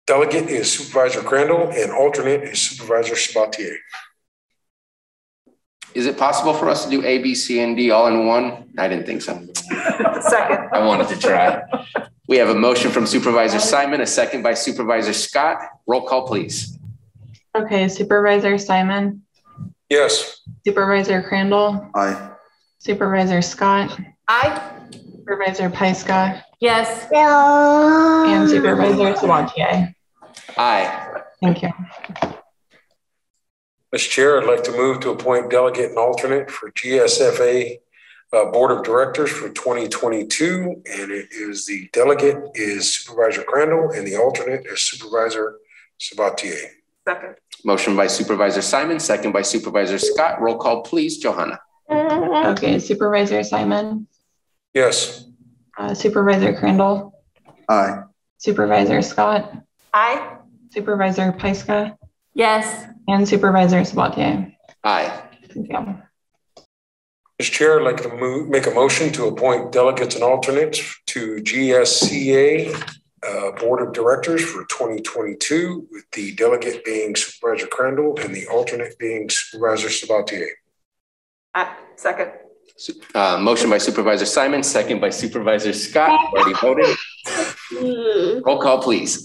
Delegate is Supervisor Crandall and alternate is Supervisor Sabatier. Is it possible for us to do A, B, C, and D all in one? I didn't think so. Second. I wanted to try. We have a motion from Supervisor Simon, a second by Supervisor Scott. Roll call, please. Okay, Supervisor Simon. Yes. Supervisor Crandall. Aye. Supervisor Scott. Aye. Supervisor Pyska. Yes. And Supervisor Sabatier. Aye. Thank you. Mr. Chair, I'd like to move to appoint delegate and alternate for GSFA Board of Directors for 2022. And it is the delegate is Supervisor Crandall and the alternate is Supervisor Sabatier. Second. Motion by Supervisor Simon, second by Supervisor Scott. Roll call, please, Johanna. Okay, Supervisor Simon. Yes. Supervisor Crandall. Aye. Supervisor Scott. Aye. Supervisor Pyska. Yes. And Supervisor Sabatier. Aye. Thank you. Mr. Chair, I'd like to make a motion to appoint delegates and alternates to GSCA Board of Directors for 2022, with the delegate being Supervisor Crandall and the alternate being Supervisor Sabatier. Second. Motion by Supervisor Simon, second by Supervisor Scott. Already voted. Roll call, please.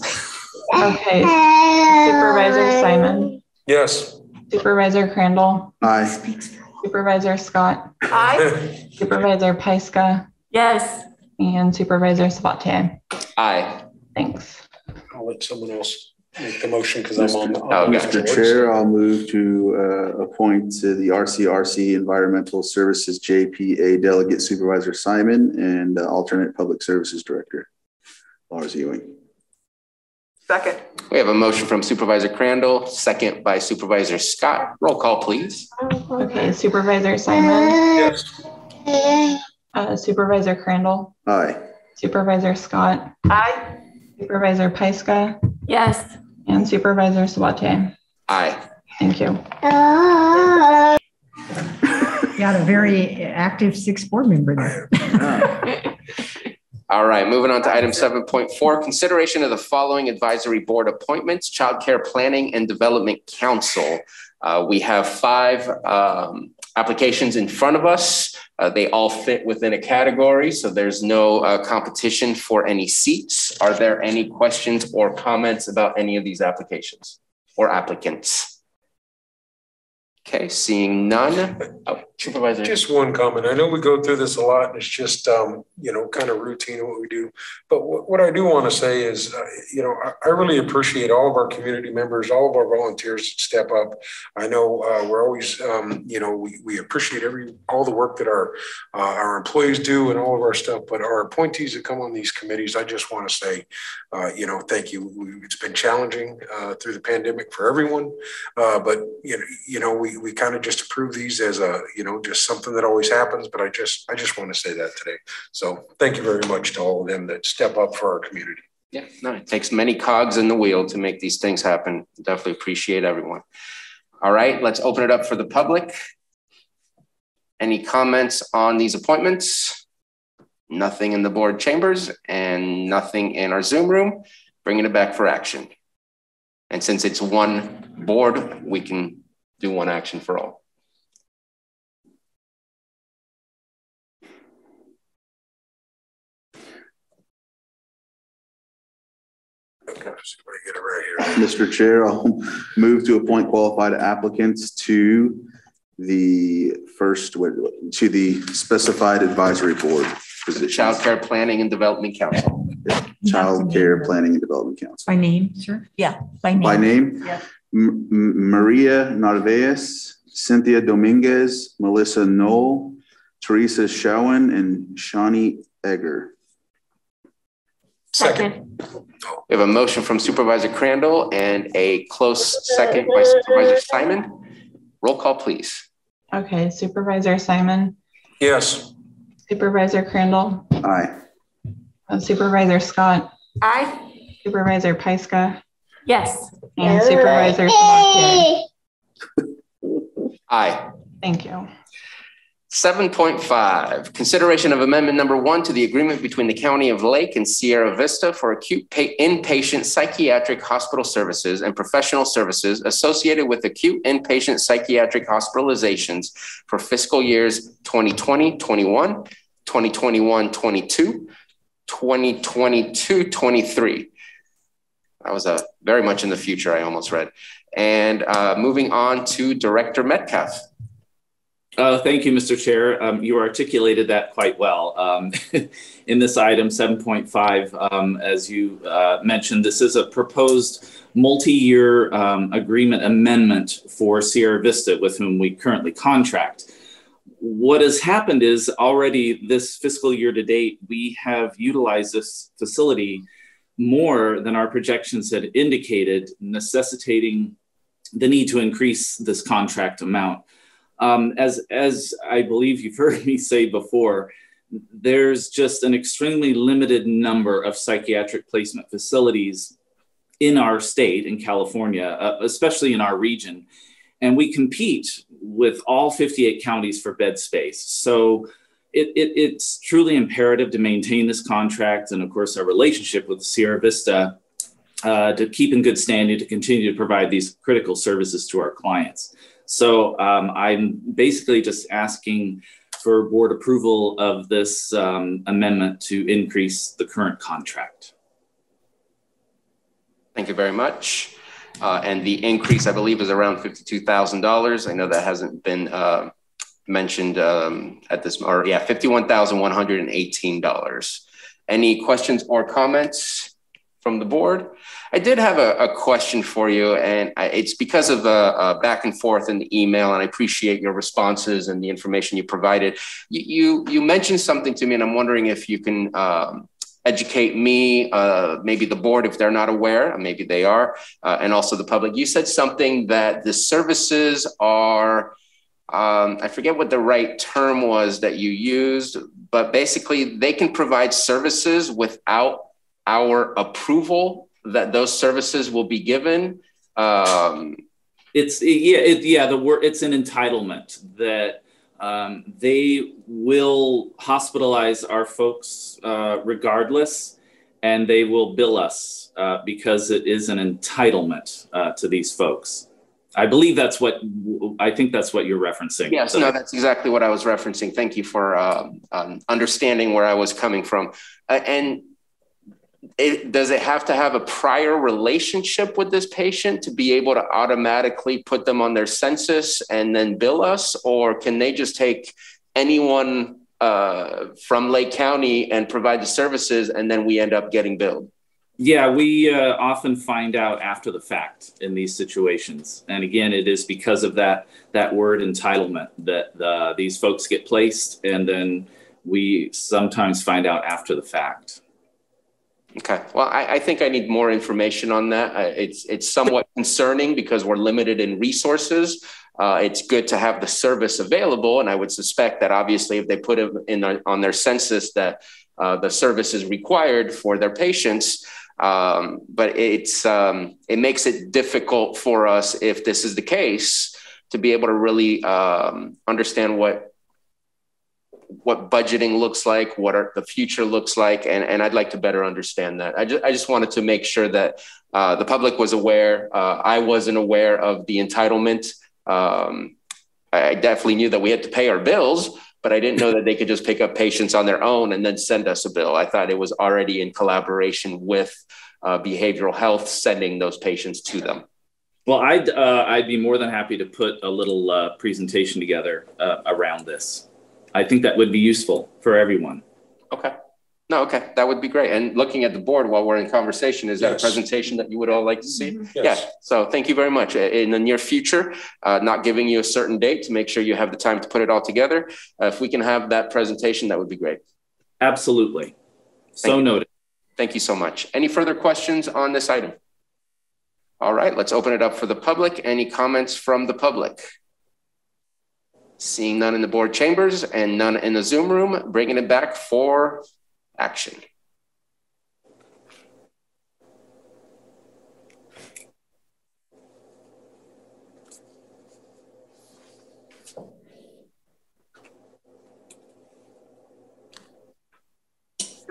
Okay. Supervisor Simon. Yes. Supervisor Crandall. Aye. Supervisor Scott. Aye. Supervisor Pyska. Yes. And Supervisor Sabatier. Aye. Thanks. I'll let someone else make the motion because I'm on the. Mr. Chair, I'll move to appoint to the Rcrc Environmental Services JPA Delegate Supervisor Simon and alternate Public Services Director Lars Ewing. Second. We have a motion from Supervisor Crandall, second by Supervisor Scott. Roll call, please. Okay, Supervisor Simon. Yes. Supervisor Crandall. Aye. Supervisor Scott. Aye. Supervisor Pyska. Yes. And Supervisor Sabatier. Aye. Thank you. Got a very active 6th board member there. All right, moving on to item 7.4, consideration of the following advisory board appointments, Child Care Planning and Development Council. We have 5 applications in front of us. They all fit within a category, so there's no competition for any seats. Are there any questions or comments about any of these applications or applicants? Okay, seeing none. Oh, Supervisor. Just one comment. I know we go through this a lot and it's just, kind of routine of what we do. But what I do want to say is, I really appreciate all of our community members, all of our volunteers that step up. I know we're always, we appreciate all the work that our employees do and all of our stuff, but our appointees that come on these committees, I just want to say, thank you. It's been challenging through the pandemic for everyone, but, we kind of just approve these as just something that always happens, but I just want to say that today. So thank you very much to all of them that step up for our community. Yeah, no, it takes many cogs in the wheel to make these things happen. Definitely appreciate everyone. All right, let's open it up for the public. Any comments on these appointments? Nothing in the board chambers and nothing in our Zoom room. Bringing it back for action. And since it's one board, we can do one action for all. Mr. Chair, I'll move to appoint qualified applicants to the specified advisory board position. Child Care Planning and Development Council. Child Care Planning and Development Council. By name, sir? Yeah, by name. By name? Yeah. Maria Narvaez, Cynthia Dominguez, Melissa Knoll, Teresa Showen, and Shawnee Egger. Second. We have a motion from Supervisor Crandall and a close second by Supervisor Simon. Roll call, please. Okay, Supervisor Simon. Yes. Supervisor Crandall. Aye. Supervisor Scott. Aye. Supervisor Pyska. Yes. And Supervisor Sabatier. Aye. Thank you. 7.5, consideration of amendment number 1 to the agreement between the County of Lake and Sierra Vista for acute inpatient psychiatric hospital services and professional services associated with acute inpatient psychiatric hospitalizations for fiscal years 2020-21, 2021-22, 2022-23. That was very much in the future, I almost read. And moving on to Director Metcalf. Thank you, Mr. Chair. You articulated that quite well. In this item 7.5, as you mentioned, this is a proposed multi-year agreement amendment for Sierra Vista, with whom we currently contract. What has happened is already this fiscal year to date, we have utilized this facility more than our projections had indicated, necessitating the need to increase this contract amount. As I believe you've heard me say before, there's just an extremely limited number of psychiatric placement facilities in our state, in California, especially in our region. And we compete with all 58 counties for bed space. So it's truly imperative to maintain this contract and, of course, our relationship with Sierra Vista to keep in good standing to continue to provide these critical services to our clients. So I'm basically just asking for board approval of this amendment to increase the current contract. Thank you very much. And the increase, I believe, is around $52,000. I know that hasn't been mentioned at this, or yeah, $51,118. Any questions or comments from the board? I did have a question for you, and it's because of the back and forth in the email, and I appreciate your responses and the information you provided. You mentioned something to me, and I'm wondering if you can educate me, maybe the board if they're not aware, maybe they are, and also the public. You said something that the services are, I forget what the right term was that you used, but basically they can provide services without our approval that those services will be given. It's an entitlement that they will hospitalize our folks regardless, and they will bill us because it is an entitlement to these folks. I believe that's what you're referencing. Yes, no, that's exactly what I was referencing. Thank you for understanding where I was coming from. And does it have to have a prior relationship with this patient to be able to automatically put them on their census and then bill us? Or can they just take anyone from Lake County and provide the services and then we end up getting billed? Yeah, we often find out after the fact in these situations. And again, it is because of that word entitlement that these folks get placed, and then we sometimes find out after the fact. Okay, well, I think I need more information on that. It's somewhat concerning because we're limited in resources. It's good to have the service available, and I would suspect that obviously if they put it on their census that the service is required for their patients. But it makes it difficult for us, if this is the case, to be able to really understand what budgeting looks like, what the future looks like, and I'd like to better understand that. I just wanted to make sure that the public was aware. I wasn't aware of the entitlement. I definitely knew that we had to pay our bills, but I didn't know that they could just pick up patients on their own and then send us a bill. I thought it was already in collaboration with behavioral health, sending those patients to them. Well, I'd be more than happy to put a little presentation together around this. I think that would be useful for everyone. Okay. No, okay, that would be great. And looking at the board while we're in conversation, is that a presentation that you would all like to see? Yes. Yeah, so thank you very much. In the near future, not giving you a certain date to make sure you have the time to put it all together. If we can have that presentation, that would be great. Absolutely. So noted. Thank you so much. Any further questions on this item? All right, let's open it up for the public. Any comments from the public? Seeing none in the board chambers and none in the Zoom room, bringing it back for action.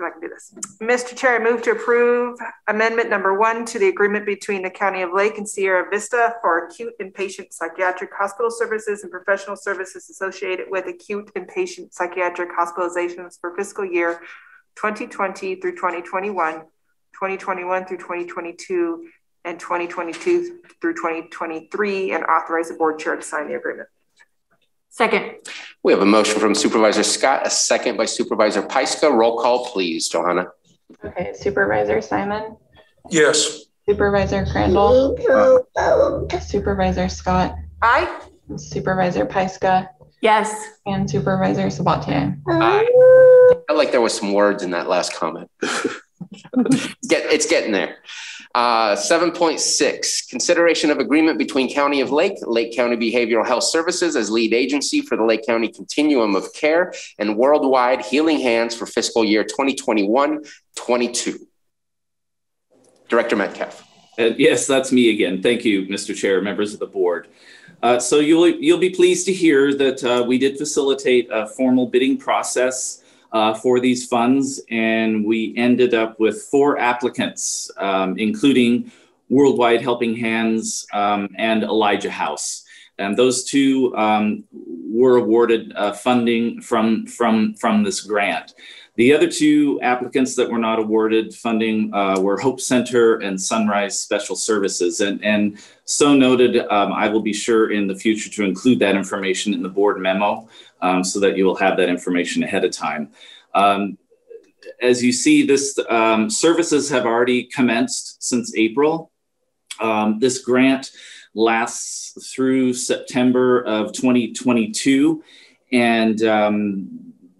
I can do this. Mr. Chair, I move to approve amendment number 1 to the agreement between the County of Lake and Sierra Vista for acute inpatient psychiatric hospital services and professional services associated with acute inpatient psychiatric hospitalizations for fiscal year 2020 through 2021, 2021 through 2022, and 2022 through 2023, and authorize the board chair to sign the agreement. Second. We have a motion from Supervisor Scott, a second by Supervisor Pyska. Roll call, please, Johanna. Okay, Supervisor Simon? Yes. Supervisor Crandall? Supervisor Scott? Aye. Supervisor Pyska? Yes. And Supervisor Sabatier? Aye. I felt like there was some words in that last comment. It's getting there. 7.6, consideration of agreement between County of Lake County Behavioral Health Services as lead agency for the Lake County Continuum of Care and Worldwide Healing Hands for fiscal year 2021-22. Director Metcalf. Yes, that's me again. Thank you, Mr. Chair, members of the board. So you'll be pleased to hear that we did facilitate a formal bidding process for these funds, and we ended up with 4 applicants, including Worldwide Helping Hands and Elijah House. And those 2 were awarded funding from this grant. The other 2 applicants that were not awarded funding were Hope Center and Sunrise Special Services. And so noted, I will be sure in the future to include that information in the board memo so that you will have that information ahead of time. As you see, this services have already commenced since April. This grant lasts through September of 2022, and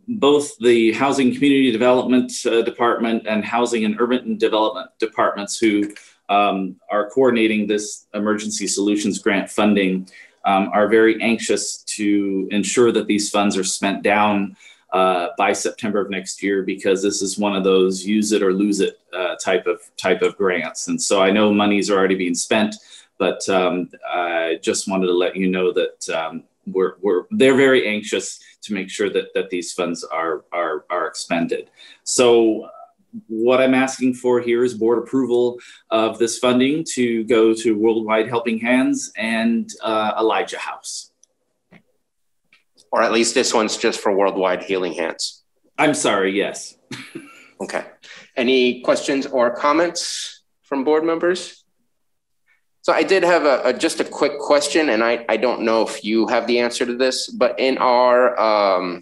both the Housing Community Development Department and Housing and Urban Development Departments, who are coordinating this Emergency Solutions Grant funding, are very anxious to ensure that these funds are spent down by September of next year, because this is one of those use it or lose it type of grants. And so I know money's already being spent, but I just wanted to let you know that they're very anxious to make sure that these funds are expended. So what I'm asking for here is board approval of this funding to go to Worldwide Helping Hands and Elijah House. Or at least this one's just for Worldwide Healing Hands. I'm sorry, yes. Okay. Any questions or comments from board members? So I did have just a quick question, and I don't know if you have the answer to this, but in our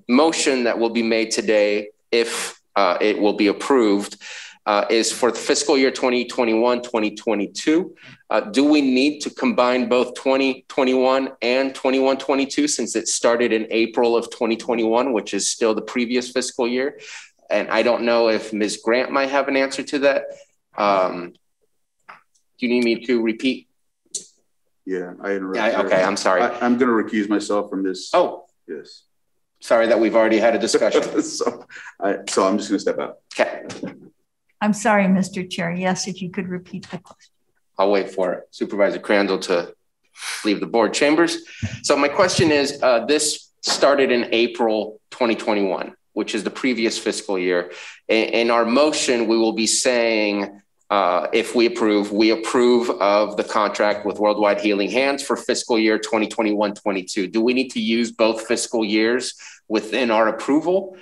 motion that will be made today, if it will be approved, is for the fiscal year 2021, 2022. Do we need to combine both 2021 and 21-22 since it started in April of 2021, which is still the previous fiscal year? And I don't know if Ms. Grant might have an answer to that. Do you need me to repeat? Yeah, I interrupted. Yeah, okay, I'm sorry. I'm going to recuse myself from this. Oh, yes. Sorry that we've already had a discussion. so I'm just going to step out. Okay. I'm sorry, Mr. Chair. Yes, if you could repeat the question. I'll wait for Supervisor Crandall to leave the board chambers. So my question is, this started in April 2021, which is the previous fiscal year. In our motion, we will be saying, if we approve of the contract with Worldwide Healing Hands for fiscal year 2021-22. Do we need to use both fiscal years within our approval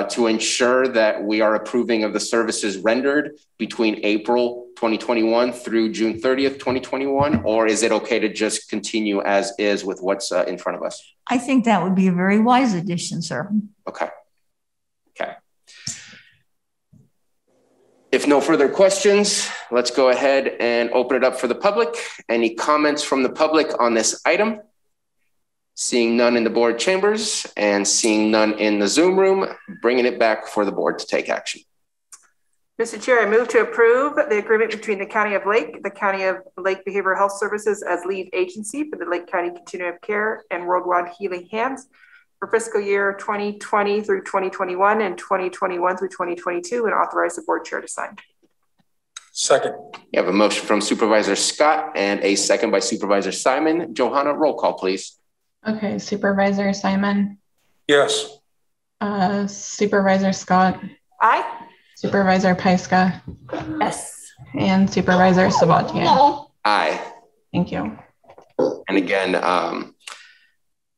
to ensure that we are approving of the services rendered between April 2021 through June 30th, 2021? Or is it okay to just continue as is with what's in front of us? I think that would be a very wise addition, sir. Okay. Okay. If no further questions, let's go ahead and open it up for the public. Any comments from the public on this item? Seeing none in the board chambers and seeing none in the Zoom room, bringing it back for the board to take action. Mr. Chair, I move to approve the agreement between the County of Lake, the County of Lake Behavioral Health Services as lead agency for the Lake County Continuum of Care and Worldwide Healing Hands for fiscal year 2020 through 2021 and 2021 through 2022, and authorize the board chair to sign. Second. You have a motion from Supervisor Scott and a second by Supervisor Simon. Johanna, roll call, please. Okay, Supervisor Simon. Yes. Supervisor Scott. Aye. Supervisor Pyska. Yes. And Supervisor Sabatier. Aye. Thank you. And again,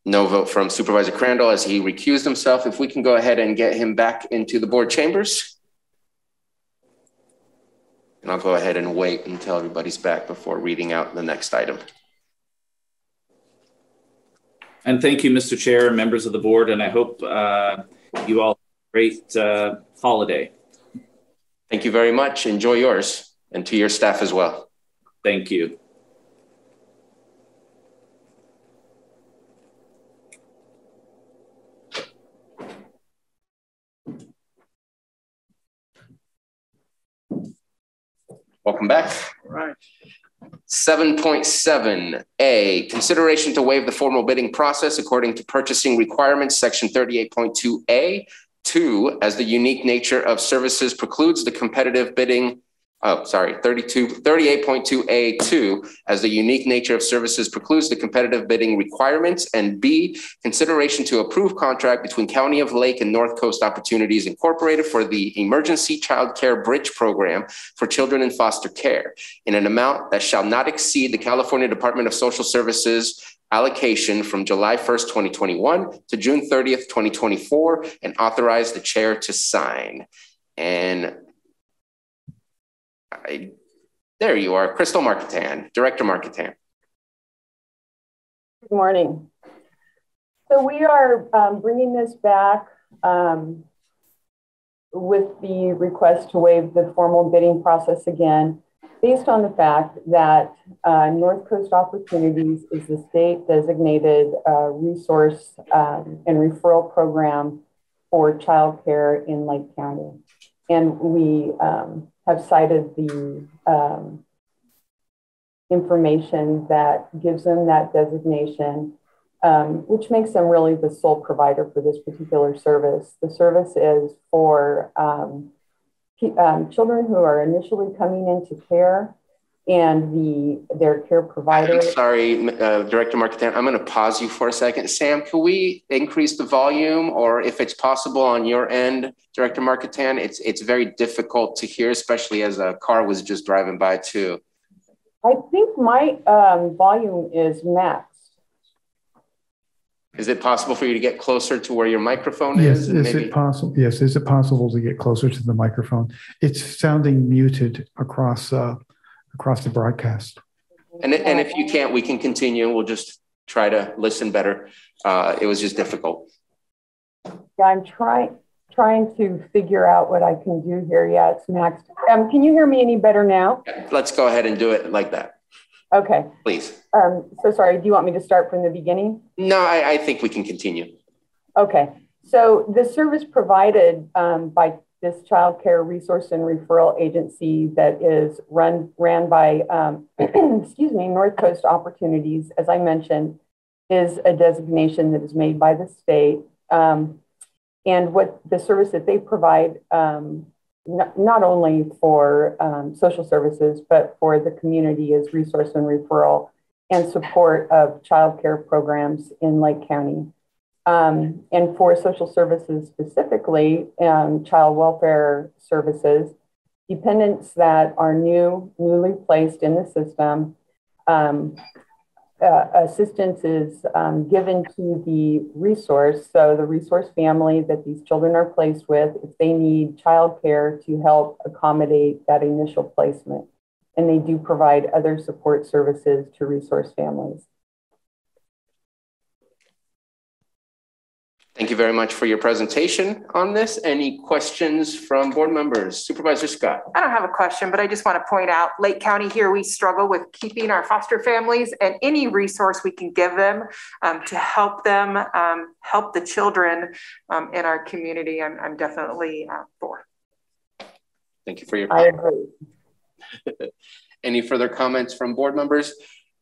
no vote from Supervisor Crandall as he recused himself. If we can go ahead and get him back into the board chambers. And I'll go ahead and wait until everybody's back before reading out the next item. And thank you, Mr. Chair and members of the board. And I hope you all have a great holiday. Thank you very much. Enjoy yours, and to your staff as well. Thank you. Welcome back. All right. 7.7A, consideration to waive the formal bidding process according to purchasing requirements, section 38.2A, 2, as the unique nature of services precludes the competitive bidding. 38.2A2, as the unique nature of services precludes the competitive bidding requirements, and B, consideration to approve contract between County of Lake and North Coast Opportunities Incorporated for the Emergency Child Care Bridge Program for children in foster care in an amount that shall not exceed the California Department of Social Services allocation from July 1st, 2021 to June 30th, 2024, and authorize the chair to sign. And there you are, Crystal Marketan, Director Marketan. Good morning. So we are bringing this back with the request to waive the formal bidding process again, based on the fact that North Coast Opportunities is the state designated resource and referral program for childcare in Lake County. And we have cited the information that gives them that designation, which makes them really the sole provider for this particular service. The service is for children who are initially coming into care, and their care provider. I'm sorry, Director Marketan, I'm going to pause you for a second. Sam, can we increase the volume, or if it's possible on your end, Director Marketan? It's very difficult to hear, especially as a car was just driving by too. I think my volume is maxed. Is it possible for you to get closer to where your microphone yes, is? Is it possible? Yes, is it possible to get closer to the microphone? It's sounding muted across the broadcast. And if you can't, we can continue. We'll just try to listen better. It was just difficult. Yeah, I'm trying to figure out what I can do here. Yeah, it's maxed. Can you hear me any better now? Let's go ahead and do it like that. Okay. Please. So sorry, do you want me to start from the beginning? No, I think we can continue. Okay. So the service provided by this child care resource and referral agency that is ran by, excuse me, North Coast Opportunities, as I mentioned, is a designation that is made by the state. And what the service that they provide, not only for social services, but for the community is resource and referral and support of child care programs in Lake County. And for social services specifically, child welfare services, dependents that are newly placed in the system, assistance is given to the resource. So the resource family that these children are placed with, if they need childcare to help accommodate that initial placement. And they do provide other support services to resource families. Thank you very much for your presentation on this. Any questions from board members? Supervisor Scott. I don't have a question, but I just want to point out Lake County here, we struggle with keeping our foster families, and any resource we can give them to help them, help the children in our community, I'm definitely for. Thank you for your comment. I agree. Any further comments from board members?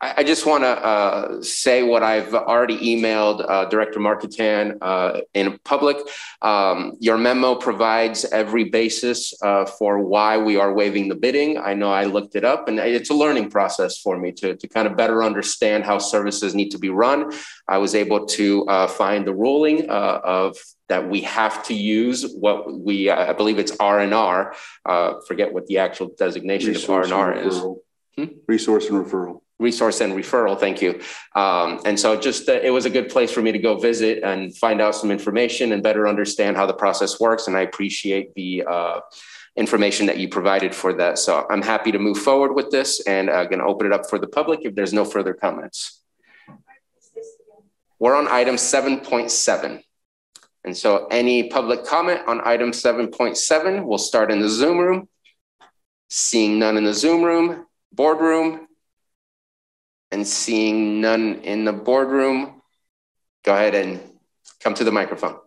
I just want to say what I've already emailed Director Marketan in public. Your memo provides every basis for why we are waiving the bidding. I know I looked it up, and it's a learning process for me to kind of better understand how services need to be run. I was able to find the ruling of that we have to use what we, I believe it's R&R. Forget what the actual designation of R&R is. Resource and referral. Resource and referral, thank you. And so just it was a good place for me to go visit and find out some information and better understand how the process works. And I appreciate the information that you provided for that. So I'm happy to move forward with this, and I'm going to open it up for the public if there's no further comments. We're on item 7.7. And so any public comment on item 7.7, we'll start in the Zoom room. Seeing none in the Zoom room, boardroom, and seeing none in the boardroom, go ahead and come to the microphone.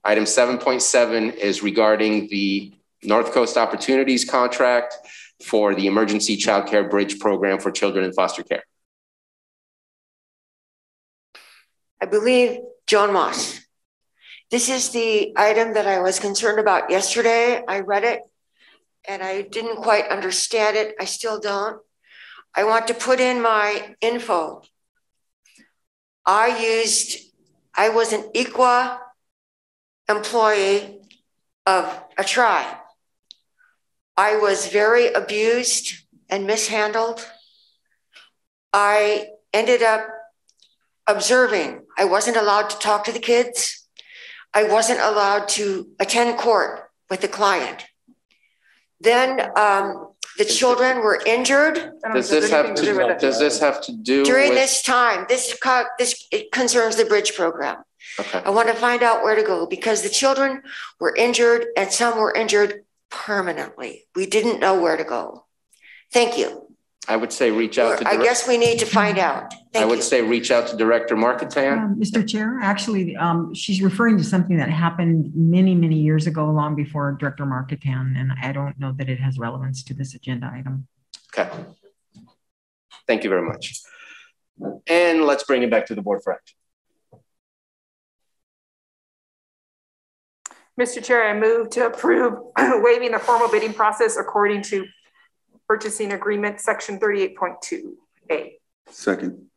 Item 7.7 is regarding the North Coast Opportunities contract for the Emergency Child Care Bridge Program for children in foster care. I believe Joan Moss. This is the item that I was concerned about yesterday. I read it and I didn't quite understand it. I still don't. I want to put in my info. I was an EQA employee of a tribe. I was very abused and mishandled. I ended up observing. I wasn't allowed to talk to the kids. I wasn't allowed to attend court with the client. Then the children were injured. Does this have to do during with... this time? It concerns the bridge program. Okay. I want to find out where to go because the children were injured and some were injured permanently. We didn't know where to go. Thank you. I would say reach out to... I guess we need to find out. I would say reach out to Director Marketan. Mr. Chair, actually, she's referring to something that happened many, many years ago, long before Director Marketan, and I don't know that it has relevance to this agenda item. Okay. Thank you very much. And let's bring it back to the board for action. Mr. Chair, I move to approve waiving the formal bidding process according to Purchasing Agreement Section 38.2A. Second.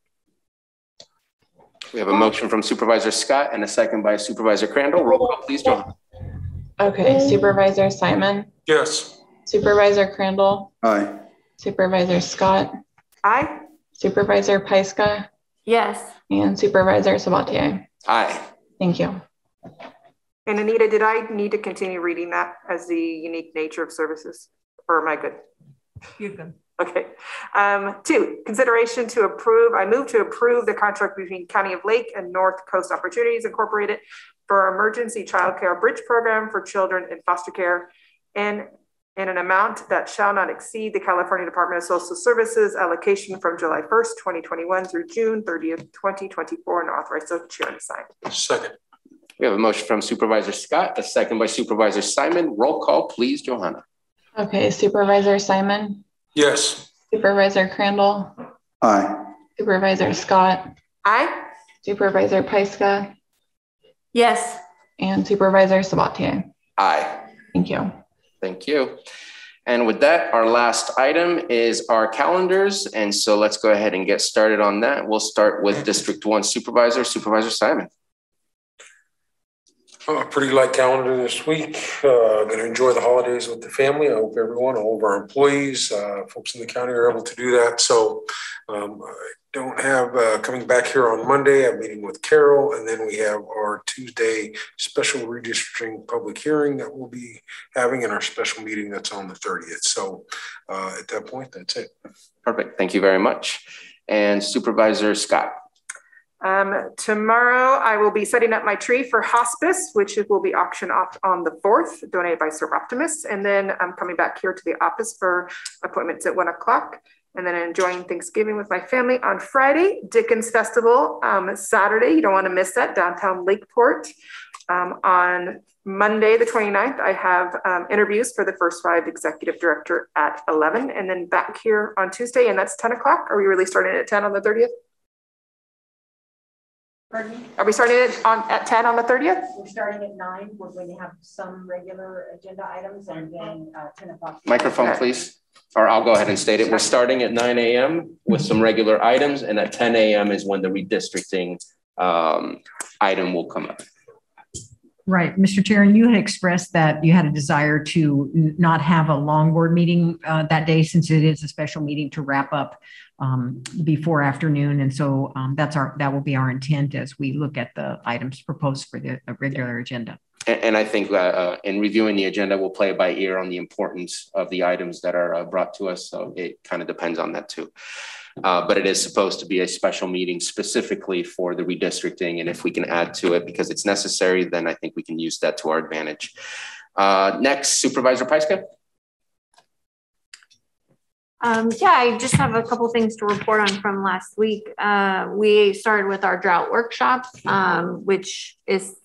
We have a motion from Supervisor Scott and a second by Supervisor Crandall. Roll call, please, John. Okay, Supervisor Simon. Yes. Supervisor Crandall. Aye. Supervisor Scott. Aye. Supervisor Pyska. Yes. And Supervisor Sabatier? Aye. Thank you. And Anita, did I need to continue reading that as the unique nature of services, or am I good? You're good. Okay. 2, consideration to approve. I move to approve the contract between County of Lake and North Coast Opportunities Incorporated for emergency childcare bridge program for children in foster care, and in an amount that shall not exceed the California Department of Social Services allocation from July 1st, 2021 through June 30th, 2024, and authorize the chair to sign. Second. We have a motion from Supervisor Scott, a second by Supervisor Simon. Roll call, please, Johanna. Okay, Supervisor Simon? Yes. Supervisor Crandall? Aye. Supervisor Scott? Aye. Supervisor Pyska? Yes. And Supervisor Sabatier? Aye. Thank you. Thank you. And with that, our last item is our calendars. And so let's go ahead and get started on that. We'll start with District 1 Supervisor, Supervisor Simon. Pretty light calendar this week. Going to enjoy the holidays with the family. I hope everyone, all of our employees, folks in the county are able to do that. So I don't have, coming back here on Monday, I'm meeting with Carol, and then we have our Tuesday special redistricting public hearing that we'll be having in our special meeting that's on the 30th. So at that point, that's it. Perfect. Thank you very much. And Supervisor Scott. Tomorrow I will be setting up my tree for hospice, which will be auctioned off on the 4th, donated by Sir Optimus. And then I'm coming back here to the office for appointments at 1 o'clock. And then enjoying Thanksgiving with my family on Friday. Dickens Festival Saturday. You don't want to miss that, downtown Lakeport. On Monday, the 29th, I have interviews for the first 5 executive director at 11. And then back here on Tuesday, and that's 10 o'clock. Are we really starting at 10 on the 30th? Pardon? Are we starting it at 10 on the 30th? We're starting at 9. We're going to have some regular agenda items and then 10 o'clock. Microphone, please. Or I'll go ahead and state it. We're starting at 9 a.m. with some regular items, and at 10 a.m. is when the redistricting item will come up. Right, Mr. Chair, and you had expressed that you had a desire to not have a long board meeting that day, since it is a special meeting to wrap up before afternoon. And so that will be our intent as we look at the items proposed for the regular agenda. And I think in reviewing the agenda, we'll play it by ear on the importance of the items that are brought to us. So it kind of depends on that too. But it is supposed to be a special meeting specifically for the redistricting. And if we can add to it because it's necessary, then I think we can use that to our advantage. Next, Supervisor Pyska. Yeah, I just have a couple things to report on from last week. We started with our Drought Workshop, which is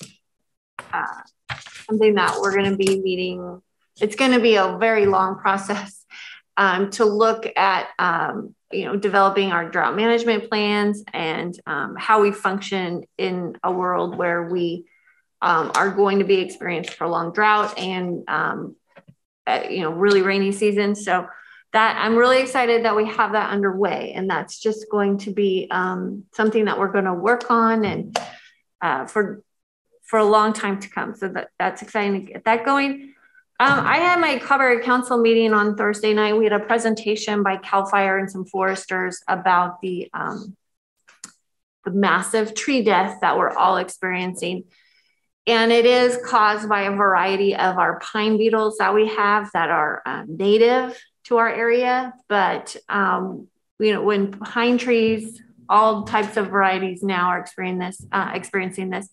something that we're going to be meeting. It's going to be a very long process to look at, developing our drought management plans and how we function in a world where we are going to be experiencing prolonged drought and, really rainy season. So that I'm really excited that we have that underway, and that's just going to be something that we're going to work on and for a long time to come. So that's exciting to get that going. I had my Cowberry Council meeting on Thursday night. We had a presentation by CAL FIRE and some foresters about the massive tree death that we're all experiencing. And it is caused by a variety of our pine beetles that we have that are native to our area. But, when pine trees, all types of varieties now are experiencing this,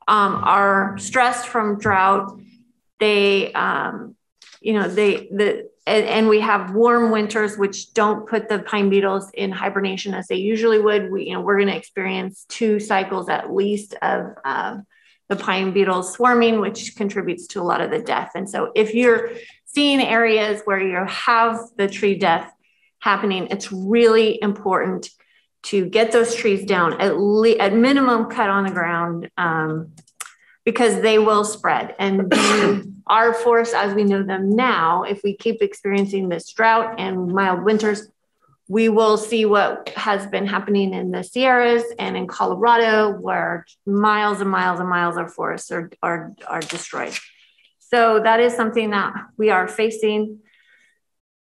are stressed from drought. And we have warm winters, which don't put the pine beetles in hibernation as they usually would. We're going to experience 2 cycles at least of the pine beetles swarming, which contributes to a lot of the death. And so if you're seeing areas where you have the tree death happening, it's really important to get those trees down, at minimum cut on the ground, because they will spread. And our forests, as we know them now, if we keep experiencing this drought and mild winters, we will see what has been happening in the Sierras and in Colorado, where miles and miles and miles of forests are destroyed. So that is something that we are facing.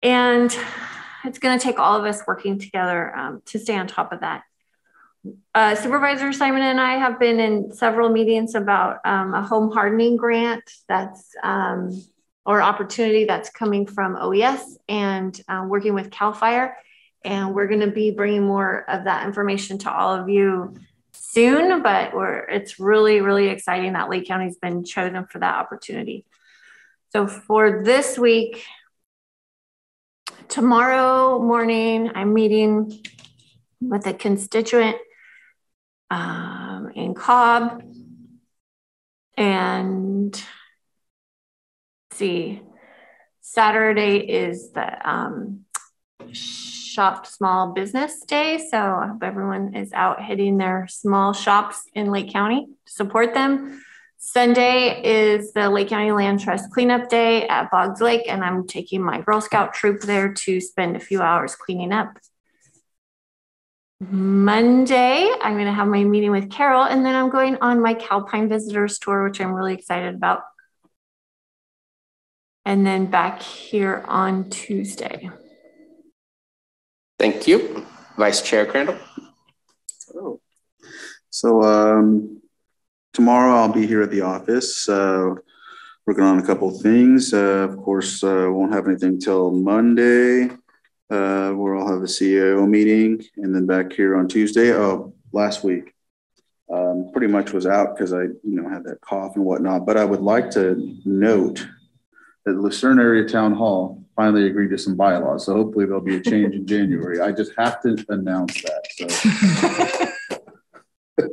And it's going to take all of us working together to stay on top of that. Supervisor Simon and I have been in several meetings about a home hardening grant that's or opportunity that's coming from OES and working with CAL FIRE. And we're going to be bringing more of that information to all of you soon, but it's really, really exciting that Lake County's been chosen for that opportunity. So for this week, tomorrow morning, I'm meeting with a constituent in Cobb, and see, Saturday is the Shop Small Business Day. So I hope everyone is out hitting their small shops in Lake County to support them. Sunday is the Lake County Land Trust Cleanup Day at Boggs Lake, and I'm taking my Girl Scout troop there to spend a few hours cleaning up. Monday, I'm going to have my meeting with Carol, and then I'm going on my Calpine Visitors Tour, which I'm really excited about. And then back here on Tuesday. Thank you. Vice Chair Crandall. So tomorrow I'll be here at the office working on a couple of things. Of course, won't have anything till Monday. Where I'll have a CEO meeting, and then back here on Tuesday. Oh, last week, pretty much was out because I, had that cough and whatnot. But I would like to note that the Lucerne Area Town Hall finally agreed to some bylaws. So hopefully there'll be a change in January. I just have to announce that. So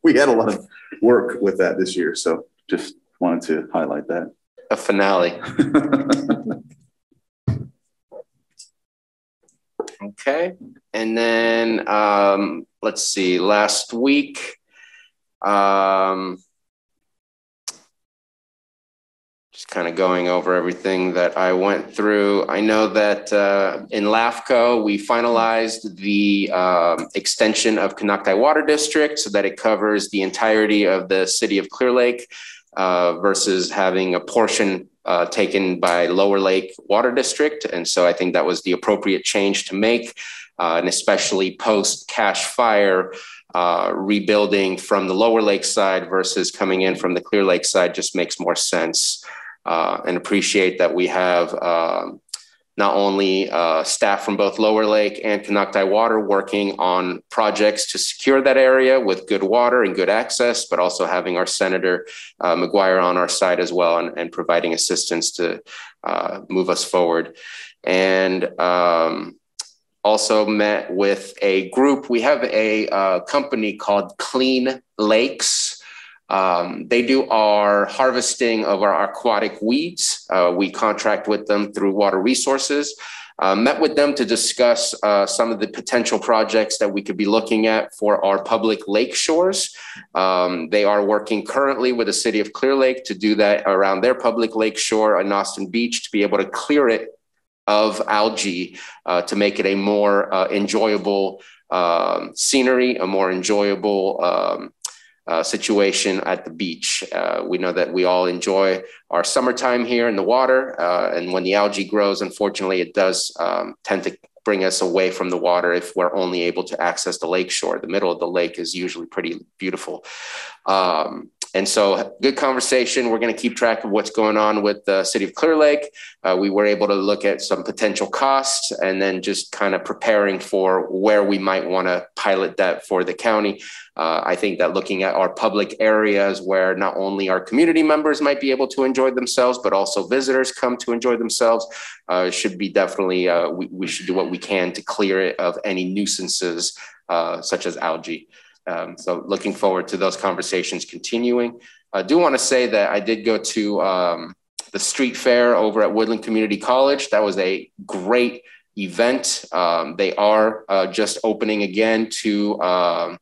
we had a lot of work with that this year. So just wanted to highlight that. A finale. Okay. And then let's see, last week, just kind of going over everything that I went through. I know that in LAFCO, we finalized the extension of Konocti Water District so that it covers the entirety of the city of Clear Lake versus having a portion taken by Lower Lake Water District. And so I think that was the appropriate change to make, and especially post Cache Fire, rebuilding from the Lower Lake side versus coming in from the Clear Lake side just makes more sense. And appreciate that we have not only staff from both Lower Lake and Konocti Water working on projects to secure that area with good water and good access, but also having our Senator McGuire on our side as well and providing assistance to move us forward. And also met with a group. We have a company called Clean Lakes. They do our harvesting of our aquatic weeds. We contract with them through Water Resources. Met with them to discuss some of the potential projects that we could be looking at for our public lake shores. They are working currently with the city of Clear Lake to do that around their public lake shore on Austin Beach to be able to clear it of algae to make it a more enjoyable scenery, a more enjoyable situation at the beach. We know that we all enjoy our summertime here in the water, and when the algae grows, unfortunately, it does tend to bring us away from the water if we're only able to access the lake shore. The middle of the lake is usually pretty beautiful. And so good conversation. We're going to keep track of what's going on with the city of Clear Lake. We were able to look at some potential costs and then just kind of preparing for where we might want to pilot that for the county. I think that looking at our public areas where not only our community members might be able to enjoy themselves, but also visitors come to enjoy themselves, should be definitely, we should do what we can to clear it of any nuisances such as algae. So looking forward to those conversations continuing. I do want to say that I did go to the street fair over at Woodland Community College. That was a great event. They are just opening again to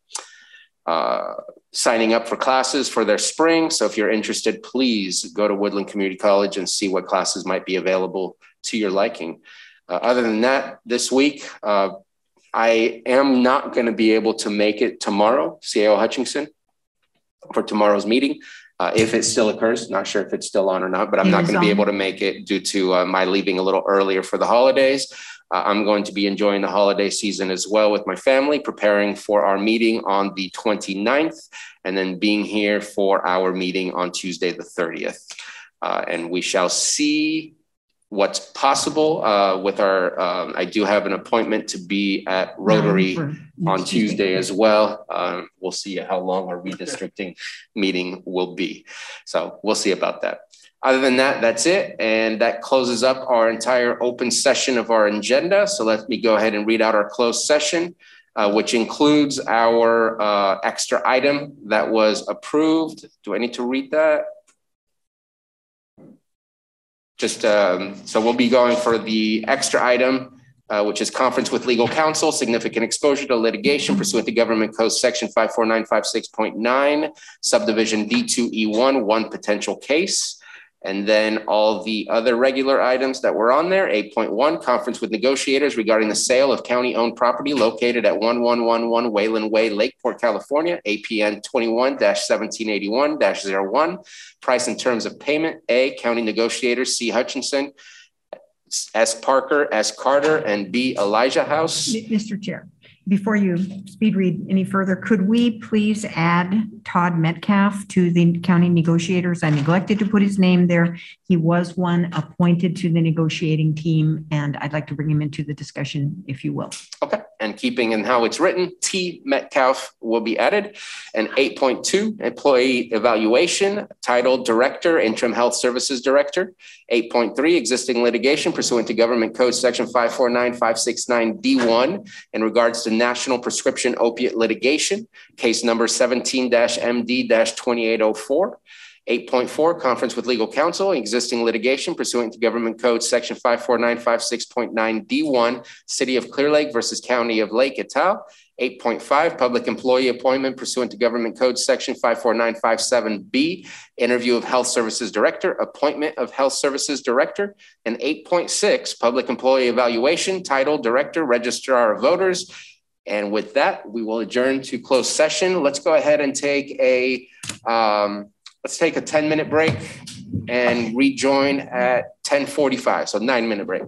signing up for classes for their spring. So if you're interested, please go to Woodland Community College and see what classes might be available to your liking. Other than that, this week, I am not going to be able to make it tomorrow, CAO Hutchinson, for tomorrow's meeting. If it still occurs, not sure if it's still on or not, but I'm not going to be able to make it due to my leaving a little earlier for the holidays. I'm going to be enjoying the holiday season as well with my family, preparing for our meeting on the 29th, and then being here for our meeting on Tuesday, the 30th. And we shall see what's possible with our, I do have an appointment to be at Rotary on Tuesday as well. We'll see how long our redistricting meeting will be. So we'll see about that. Other than that, that's it. And that closes up our entire open session of our agenda. So let me go ahead and read out our closed session, which includes our extra item that was approved. Do I need to read that? Just so we'll be going for the extra item, which is conference with legal counsel, significant exposure to litigation pursuant to Government Code Section 54956.9, subdivision D2E1, one potential case. And then all the other regular items that were on there. 8.1, conference with negotiators regarding the sale of county-owned property located at 1111 Wayland Way, Lakeport, California, APN 21-1781-01. Price and terms of payment. A, county negotiators, C, Hutchinson, S, Parker, S, Carter, and B, Elijah House. Mr. Chair, before you speed read any further, could we please add Todd Metcalf to the county negotiators? I neglected to put his name there. He was one appointed to the negotiating team, and I'd like to bring him into the discussion, if you will. Okay, and keeping in how it's written, T Metcalf will be added. And 8.2, employee evaluation, titled Director, Interim Health Services Director. 8.3, existing litigation pursuant to Government Code Section 5495669D1 in regards to national prescription opiate litigation, case number 17-MD-2804. 8.4, conference with legal counsel, existing litigation pursuant to Government Code Section 54956.9D1, City of Clear Lake versus County of Lake et al. 8.5, public employee appointment pursuant to Government Code Section 54957B, interview of Health Services Director, appointment of Health Services Director. And 8.6, public employee evaluation, title, Director, Registrar of Voters. And with that, we will adjourn to closed session. Let's go ahead and take a 10-minute break and rejoin at 10:45. So 9-minute break.